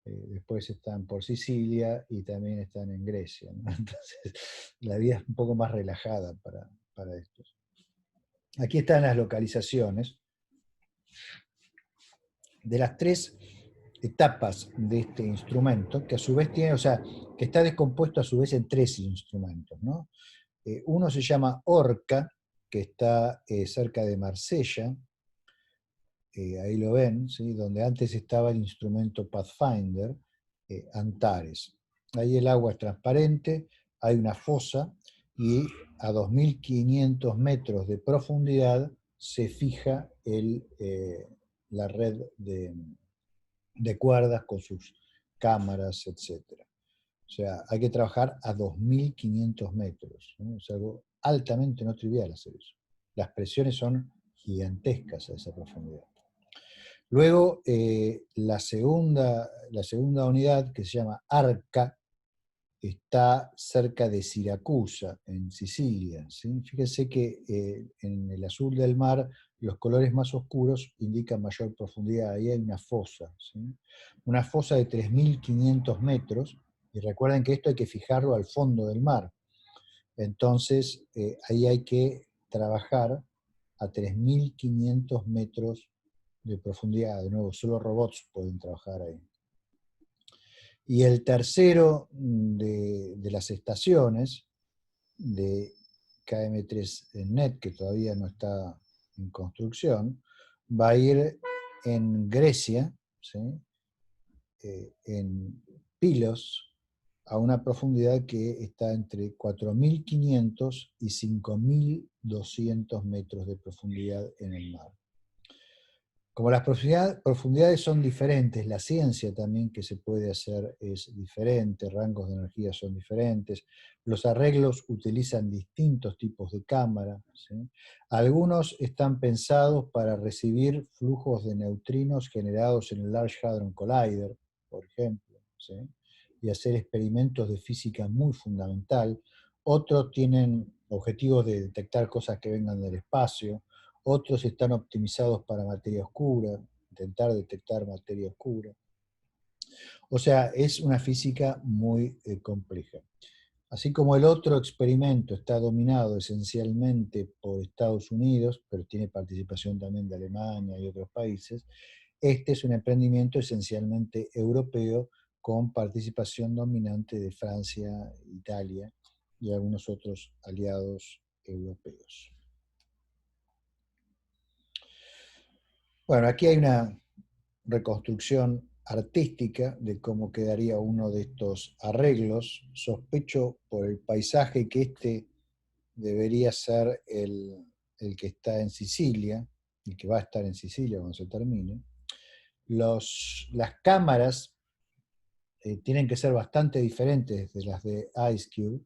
después están por Sicilia y también están en Grecia, ¿no? Entonces la vida es un poco más relajada para estos. Aquí están las localizaciones de las 3 etapas de este instrumento, que a su vez tiene, o sea, que está descompuesto a su vez en 3 instrumentos, ¿no? Uno se llama Orca, que está cerca de Marsella, ahí lo ven, ¿sí? Donde antes estaba el instrumento Pathfinder, Antares. Ahí el agua es transparente, hay una fosa y a 2500 metros de profundidad se fija la red de cuerdas con sus cámaras, etc. O sea, hay que trabajar a 2500 metros, ¿no? Es algo altamente no trivial hacer eso. Las presiones son gigantescas a esa profundidad. Luego, la segunda unidad, que se llama ARCA, está cerca de Siracusa, en Sicilia, ¿sí? Fíjense que en el azul del mar los colores más oscuros indican mayor profundidad. Ahí hay una fosa, ¿sí? Una fosa de 3.500 metros, y recuerden que esto hay que fijarlo al fondo del mar. Entonces, ahí hay que trabajar a 3.500 metros de profundidad. De nuevo, solo robots pueden trabajar ahí. Y el tercero de las estaciones de KM3 Net, que todavía no está en construcción, va a ir en Grecia, ¿sí? En Pilos, a una profundidad que está entre 4.500 y 5.200 metros de profundidad en el mar. Como las profundidades son diferentes, la ciencia también que se puede hacer es diferente, rangos de energía son diferentes, los arreglos utilizan distintos tipos de cámara, ¿sí? Algunos están pensados para recibir flujos de neutrinos generados en el Large Hadron Collider, por ejemplo, ¿sí? Y hacer experimentos de física muy fundamental. Otros tienen objetivos de detectar cosas que vengan del espacio. Otros están optimizados para materia oscura, intentar detectar materia oscura. O sea, es una física muy compleja. Así como el otro experimento está dominado esencialmente por Estados Unidos, pero tiene participación también de Alemania y otros países, este es un emprendimiento esencialmente europeo con participación dominante de Francia, Italia y algunos otros aliados europeos. Bueno, aquí hay una reconstrucción artística de cómo quedaría uno de estos arreglos. Sospecho por el paisaje que este debería ser el que está en Sicilia, el que va a estar en Sicilia cuando se termine. Las cámaras tienen que ser bastante diferentes de las de IceCube,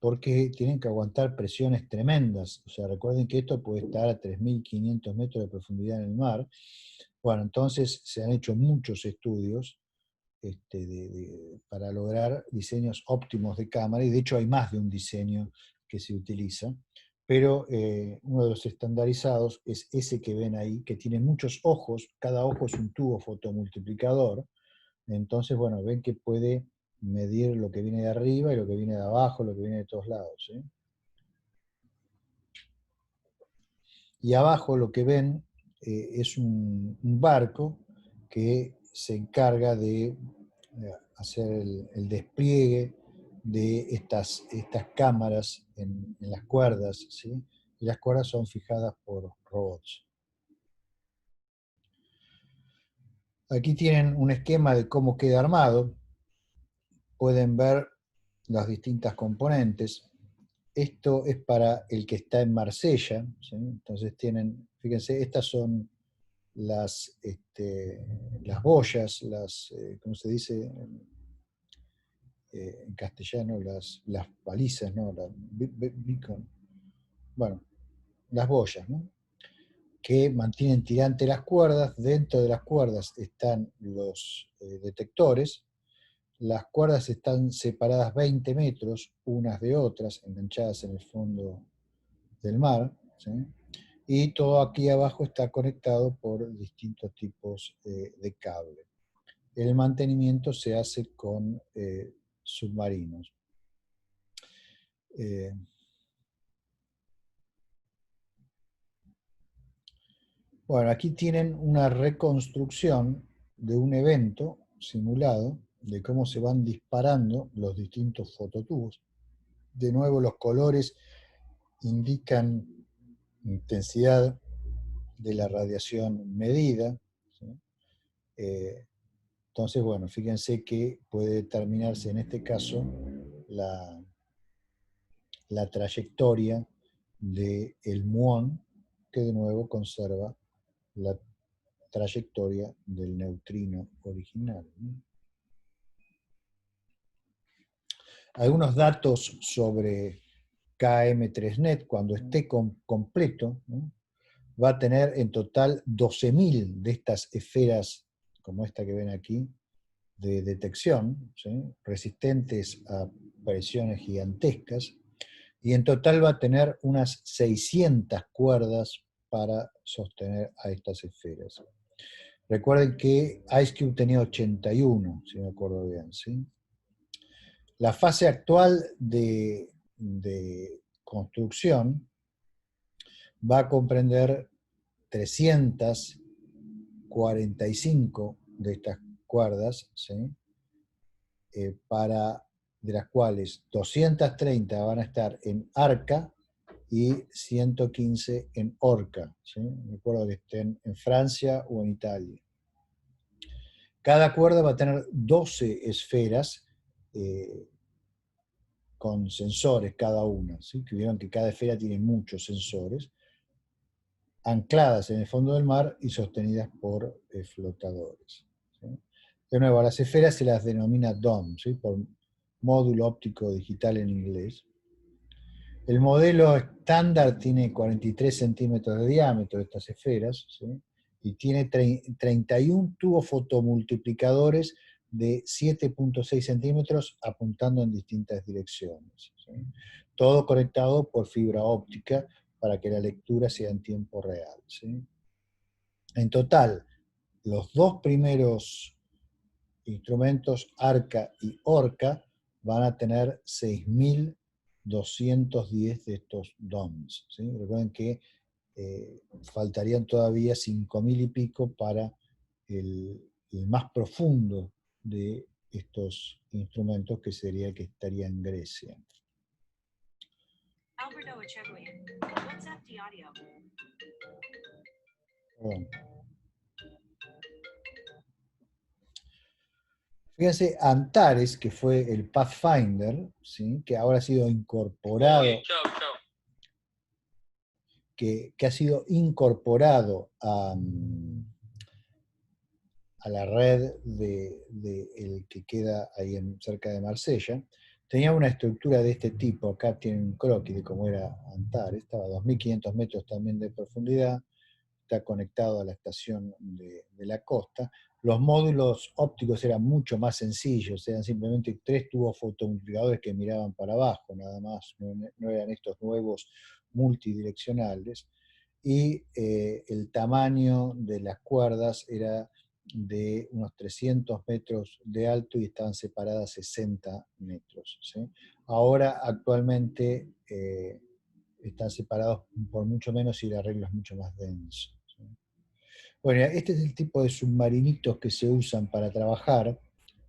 porque tienen que aguantar presiones tremendas. O sea, recuerden que esto puede estar a 3.500 metros de profundidad en el mar. Bueno, entonces se han hecho muchos estudios para lograr diseños óptimos de cámara, y de hecho hay más de un diseño que se utiliza, pero uno de los estandarizados es ese que ven ahí, que tiene muchos ojos, cada ojo es un tubo fotomultiplicador. Entonces, bueno, ven que puede medir lo que viene de arriba y lo que viene de abajo, lo que viene de todos lados, ¿sí? Y abajo lo que ven es un barco que se encarga de hacer el despliegue de estas cámaras en las cuerdas, ¿sí? Y las cuerdas son fijadas por robots. Aquí tienen un esquema de cómo queda armado. Pueden ver las distintas componentes. Esto es para el que está en Marsella, ¿sí? Entonces tienen, fíjense, estas son las boyas, ¿cómo se dice en castellano? Las balizas, ¿no? Beacon. Bueno, las boyas, ¿no? Que mantienen tirante las cuerdas. Dentro de las cuerdas están los detectores. Las cuerdas están separadas 20 metros unas de otras, enganchadas en el fondo del mar, ¿sí? Y todo aquí abajo está conectado por distintos tipos de cable. El mantenimiento se hace con submarinos. Bueno, aquí tienen una reconstrucción de un evento simulado de cómo se van disparando los distintos fototubos. De nuevo, los colores indican intensidad de la radiación medida, ¿sí? Entonces, bueno, fíjense que puede determinarse en este caso la trayectoria del muón, que de nuevo conserva la trayectoria del neutrino original. Algunos datos sobre KM3Net, cuando esté completo, ¿no? Va a tener en total 12.000 de estas esferas, como esta que ven aquí, de detección, ¿sí? Resistentes a expresiones gigantescas, y en total va a tener unas 600 cuerdas para sostener a estas esferas. Recuerden que Ice Cube tenía 81, si me acuerdo bien, ¿sí? La fase actual de construcción va a comprender 345 de estas cuerdas, ¿sí? De las cuales 230 van a estar en arca y 115 en orca, ¿sí? Recuerdo que estén en Francia o en Italia. Cada cuerda va a tener 12 esferas con sensores cada una, ¿sí? Que vieron que cada esfera tiene muchos sensores, ancladas en el fondo del mar y sostenidas por flotadores, ¿sí? De nuevo, a las esferas se las denomina DOM, ¿sí? Por módulo óptico digital en inglés. El modelo estándar tiene 43 centímetros de diámetro de estas esferas, ¿sí? Y tiene 31 tubos fotomultiplicadores de 7.6 centímetros apuntando en distintas direcciones, ¿sí? Todo conectado por fibra óptica para que la lectura sea en tiempo real, ¿sí? En total, los dos primeros instrumentos, Arca y Orca, van a tener 6.210 de estos DOMs, ¿sí? Recuerden que faltarían todavía 5.000 y pico para el más profundo de estos instrumentos, que sería el que estaría en Grecia. Alberto Echegui, WhatsApp the audio. Perdón. Fíjense, Antares, que fue el Pathfinder, ¿sí? Que ahora ha sido incorporado, que ha sido incorporado a la red de el que queda ahí cerca de Marsella, tenía una estructura de este tipo. Acá tienen un croquis de cómo era Antares, estaba a 2.500 metros también de profundidad, está conectado a la estación de la costa. Los módulos ópticos eran mucho más sencillos, eran simplemente 3 tubos fotomultiplicadores que miraban para abajo, nada más, no eran estos nuevos multidireccionales, y el tamaño de las cuerdas era de unos 300 metros de alto y estaban separadas 60 metros, ¿sí? Ahora, actualmente, están separados por mucho menos y el arreglo es mucho más denso, ¿sí? Bueno, este es el tipo de submarinitos que se usan para trabajar,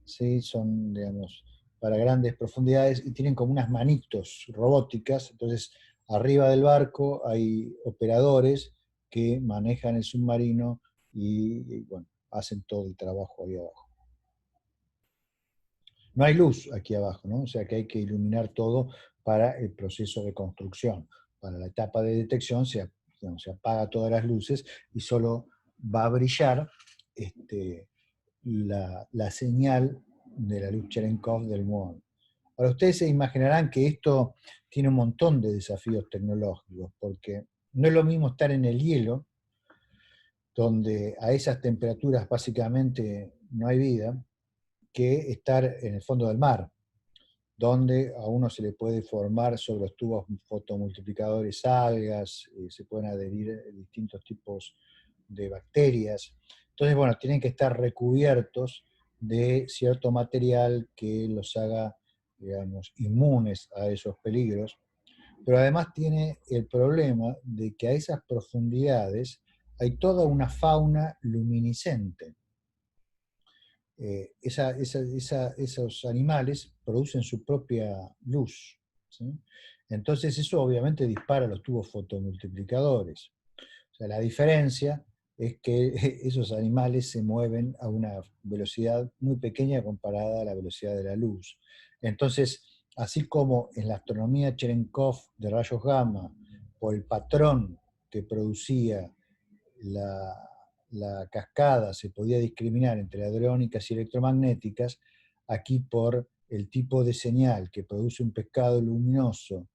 ¿sí? Son, digamos, para grandes profundidades y tienen como unas manitos robóticas. Entonces, arriba del barco hay operadores que manejan el submarino y bueno, hacen todo el trabajo ahí abajo. No hay luz aquí abajo, ¿no? O sea que hay que iluminar todo para el proceso de construcción. Para la etapa de detección digamos, se apaga todas las luces y solo va a brillar la señal de la luz Cherenkov del muón. Ahora, ustedes se imaginarán que esto tiene un montón de desafíos tecnológicos, porque no es lo mismo estar en el hielo, donde a esas temperaturas básicamente no hay vida, que estar en el fondo del mar, donde a uno se le puede formar sobre los tubos fotomultiplicadores algas, se pueden adherir distintos tipos de bacterias. Entonces, bueno, tienen que estar recubiertos de cierto material que los haga, digamos, inmunes a esos peligros. Pero además tiene el problema de que a esas profundidades hay toda una fauna luminiscente. Esos animales producen su propia luz, ¿sí? Entonces eso obviamente dispara los tubos fotomultiplicadores. O sea, la diferencia es que esos animales se mueven a una velocidad muy pequeña comparada a la velocidad de la luz. Entonces, así como en la astronomía Cherenkov de rayos gamma, por el patrón que producía la cascada se podía discriminar entre hadrónicas y electromagnéticas, aquí por el tipo de señal que produce un pescado luminoso,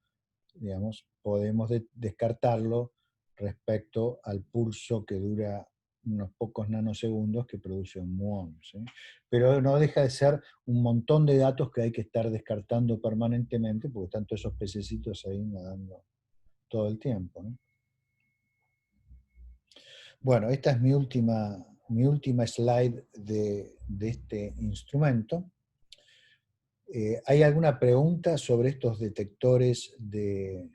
digamos, podemos descartarlo respecto al pulso que dura unos pocos nanosegundos que produce un muón, ¿sí? Pero no deja de ser un montón de datos que hay que estar descartando permanentemente porque están todos esos pececitos ahí nadando todo el tiempo, ¿no? Bueno, esta es mi última slide de este instrumento. ¿Hay alguna pregunta sobre estos detectores de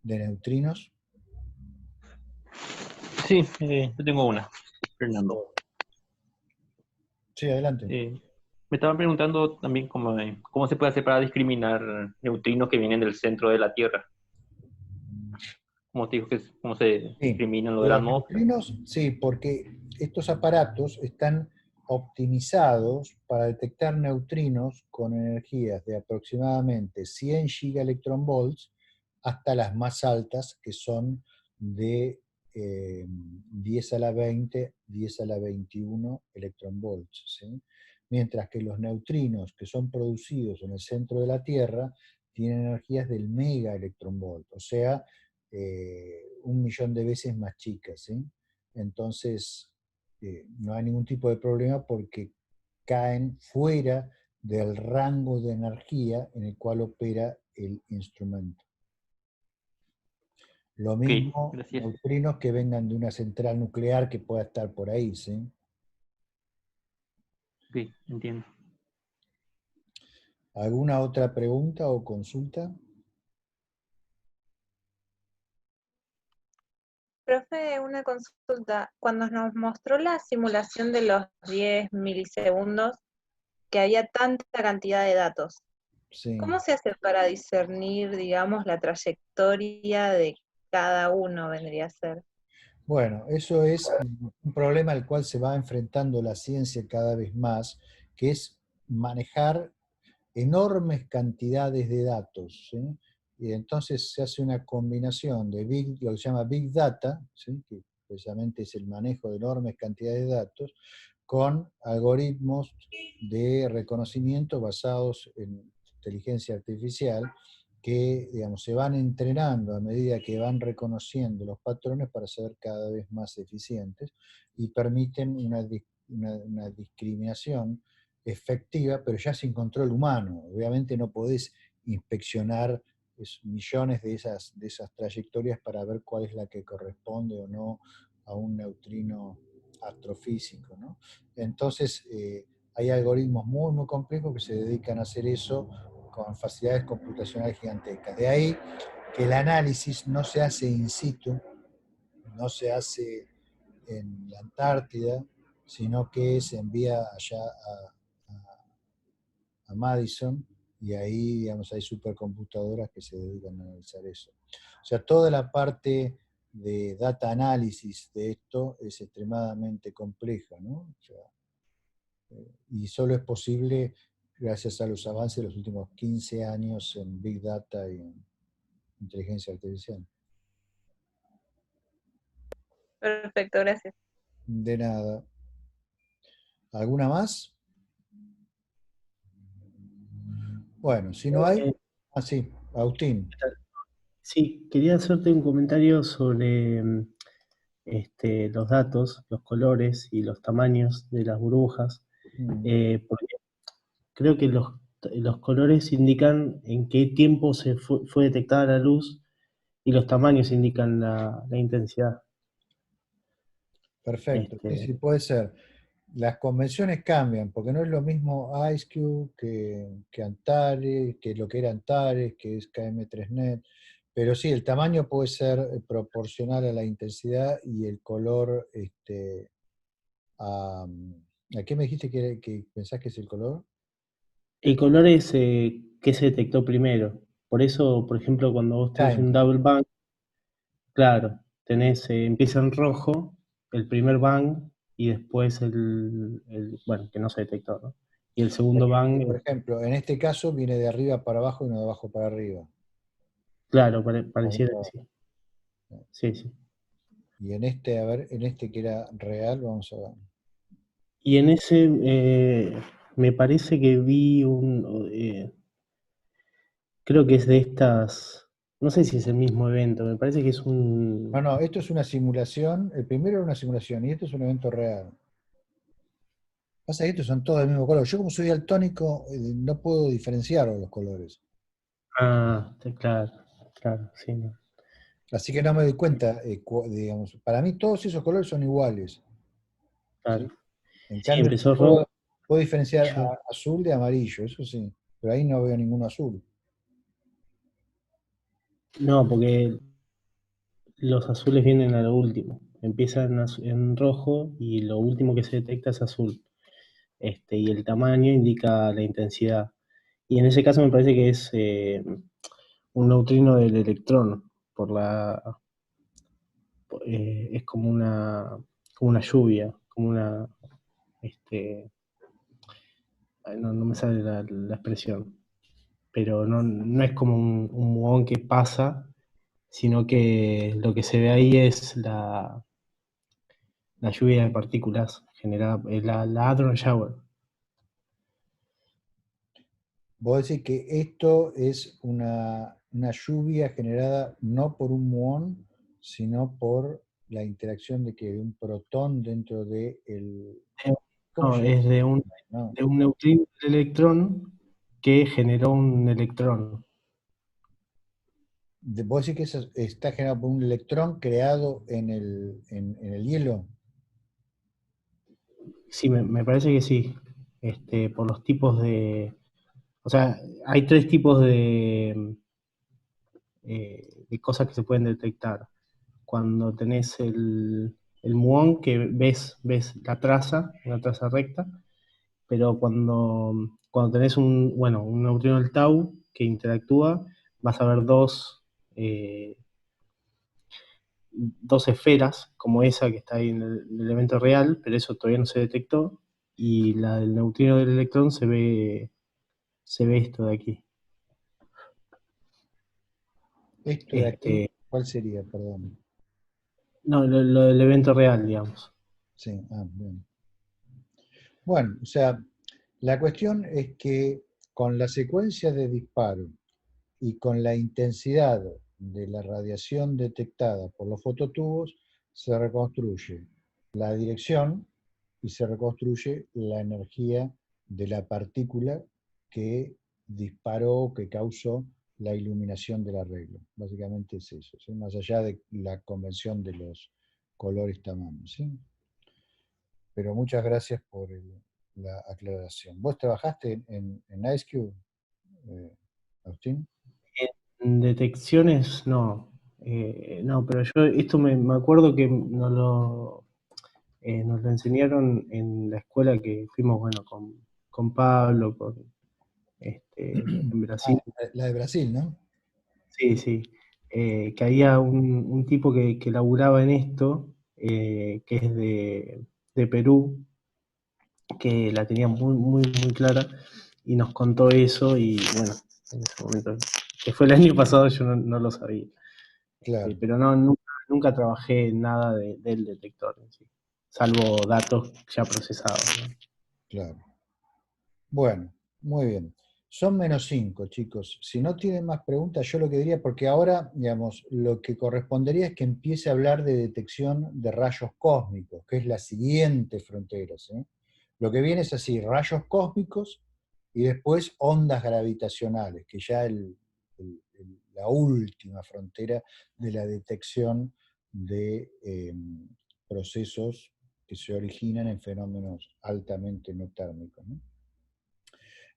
neutrinos? Sí, yo tengo una, Fernando. Sí, adelante. Me estaban preguntando también cómo se puede hacer para discriminar neutrinos que vienen del centro de la Tierra. Como te dijo, cómo se Sí, discriminan lo de la los atmósfera. neutrinos, sí, porque estos aparatos están optimizados para detectar neutrinos con energías de aproximadamente 100 gigaelectronvolts hasta las más altas, que son de 10 a la 20, 10 a la 21 electronvolts, ¿sí? Mientras que los neutrinos que son producidos en el centro de la Tierra tienen energías del mega electronvolt, o sea, 1 millón de veces más chicas, ¿sí? Entonces, no hay ningún tipo de problema porque caen fuera del rango de energía en el cual opera el instrumento. Lo Ok, mismo gracias. neutrinos que vengan de una central nuclear que pueda estar por ahí, ¿sí? Ok, entiendo. ¿Alguna otra pregunta o consulta? Profe, una consulta. Cuando nos mostró la simulación de los 10 milisegundos, que había tanta cantidad de datos, Sí. ¿cómo se hace para discernir, digamos, la trayectoria de cada uno, vendría a ser? Bueno, eso es un problema al cual se va enfrentando la ciencia cada vez más, que es manejar enormes cantidades de datos, ¿sí? Y entonces se hace una combinación de lo que se llama Big Data, ¿sí? Que precisamente es el manejo de enormes cantidades de datos, con algoritmos de reconocimiento basados en inteligencia artificial que, digamos, se van entrenando a medida que van reconociendo los patrones para ser cada vez más eficientes y permiten una discriminación efectiva, pero ya sin control humano. Obviamente no podés inspeccionar millones de esas trayectorias para ver cuál es la que corresponde o no a un neutrino astrofísico, ¿no? Entonces, hay algoritmos muy, muy complejos que se dedican a hacer eso con facilidades computacionales gigantescas. De ahí que el análisis no se hace in situ, no se hace en la Antártida, sino que se envía allá a Madison y ahí, digamos, hay supercomputadoras que se dedican a analizar eso. O sea, toda la parte de data análisis de esto es extremadamente compleja, ¿no? O sea, y solo es posible gracias a los avances de los últimos 15 años en Big Data y en inteligencia artificial. Perfecto, gracias. De nada. ¿Alguna más? Bueno, si no hay... Ah, sí, Agustín. Sí, quería hacerte un comentario sobre los datos, los colores y los tamaños de las burbujas, porque creo que los colores indican en qué tiempo fue detectada la luz y los tamaños indican la intensidad. Perfecto, sí, sí, puede ser. Las convenciones cambian, porque no es lo mismo IceCube que Antares, que lo que era Antares, que es KM3Net, pero sí, el tamaño puede ser proporcional a la intensidad y el color, ¿a qué me dijiste que pensás que es el color? El color es qué se detectó primero. Por eso, por ejemplo, cuando vos tenés Time. un double bang, claro, empieza en rojo el primer bang y después bueno, que no se detectó, ¿no? Y el segundo bang, Por ejemplo, en este caso viene de arriba para abajo y no de abajo para arriba. claro, pareciera que sí. Sí, sí. Y en este, a ver, en este que era real, vamos a ver. Y en ese me parece que vi creo que es de estas no sé si es el mismo evento, me parece que es un... No, esto es una simulación, el primero era una simulación y esto es un evento real. Pasa que estos son todos del mismo color. Yo como soy daltónico, no puedo diferenciar los colores. Ah, claro, claro, sí, no. Así que no me doy cuenta, digamos, para mí todos esos colores son iguales. Claro. ¿Sí? En Sí, cambio, empezó rojo. puedo diferenciar Yo- azul de amarillo, eso sí, pero ahí no veo ningún azul. No, porque los azules vienen a lo último. Empiezan en rojo y lo último que se detecta es azul. Y el tamaño indica la intensidad. Y en ese caso me parece que es un neutrino del electrón, por la, es como una lluvia, como una, ay, no me sale la expresión, pero no es como un muón que pasa, sino que lo que se ve ahí es la lluvia de partículas generada, la hadron shower. Vos decís que esto es una lluvia generada no por un muón, sino por la interacción de un protón dentro de el... ¿Cómo No, se es llama? No. de un neutrino del electrón que generó un electrón. Vos decís que eso está generado por un electrón creado en el hielo. Sí, me parece que sí. Por los tipos de. O sea, hay tres tipos de cosas que se pueden detectar. Cuando tenés el muón, que ves la traza, una traza recta, pero cuando tenés un neutrino del tau que interactúa, vas a ver eh, dos esferas, como esa que está ahí en el evento real, pero eso todavía no se detectó, y la del neutrino del electrón se ve esto de aquí. Esto de aquí, Este, ¿cuál sería? Perdón. no, lo del evento real, digamos. Sí, bien. Bueno, o sea, la cuestión es que con la secuencia de disparo y con la intensidad de la radiación detectada por los fototubos, se reconstruye la dirección y se reconstruye la energía de la partícula que disparó, que causó la iluminación del arreglo. Básicamente es eso, ¿sí? Más allá de la convención de los colores tamaños. ¿Sí? Pero muchas gracias por la aclaración. ¿Vos trabajaste en IceCube, Agustín? En detecciones, no. No, pero yo esto me acuerdo que nos lo enseñaron en la escuela que fuimos, bueno, con Pablo, en Ah, Brasil. la de Brasil, ¿no? Sí, sí. Que había un tipo que laburaba en esto, que es de Perú, que la tenía muy clara, y nos contó eso, y bueno, en ese momento, que fue el año pasado, yo no lo sabía. Claro, Pero no, nunca trabajé en nada del detector en sí, salvo datos ya procesados, ¿no? claro. Bueno, muy bien. Son -5, chicos. Si no tienen más preguntas, yo lo que diría, porque ahora, digamos, lo que correspondería es que empiece a hablar de detección de rayos cósmicos, que es la siguiente frontera, ¿sí? Lo que viene es así, rayos cósmicos y después ondas gravitacionales, que ya la última frontera de la detección de procesos que se originan en fenómenos altamente no térmicos, ¿no?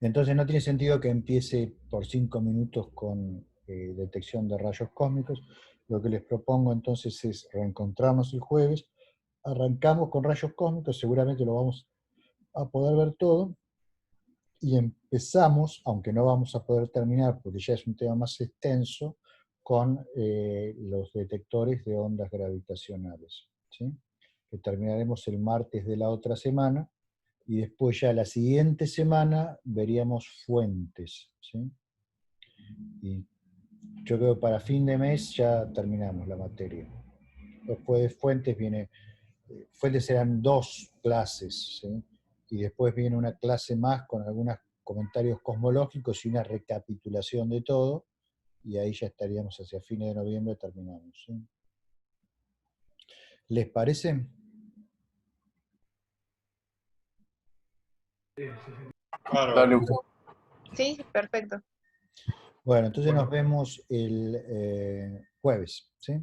Entonces no tiene sentido que empiece por 5 minutos con detección de rayos cósmicos. Lo que les propongo entonces es reencontrarnos el jueves. Arrancamos con rayos cósmicos, seguramente lo vamos a poder ver todo. Y empezamos, aunque no vamos a poder terminar porque ya es un tema más extenso, con los detectores de ondas gravitacionales, ¿sí? Que terminaremos el martes de la otra semana. Y después ya la siguiente semana veríamos fuentes, ¿sí? Y yo creo que para fin de mes ya terminamos la materia. Después de fuentes fuentes serán 2 clases, ¿sí? Y después viene una clase más con algunos comentarios cosmológicos y una recapitulación de todo, y ahí ya estaríamos hacia fines de noviembre, terminamos. ¿Sí? ¿Les parece? Dale. Sí, perfecto. Bueno, entonces nos vemos el jueves, ¿sí?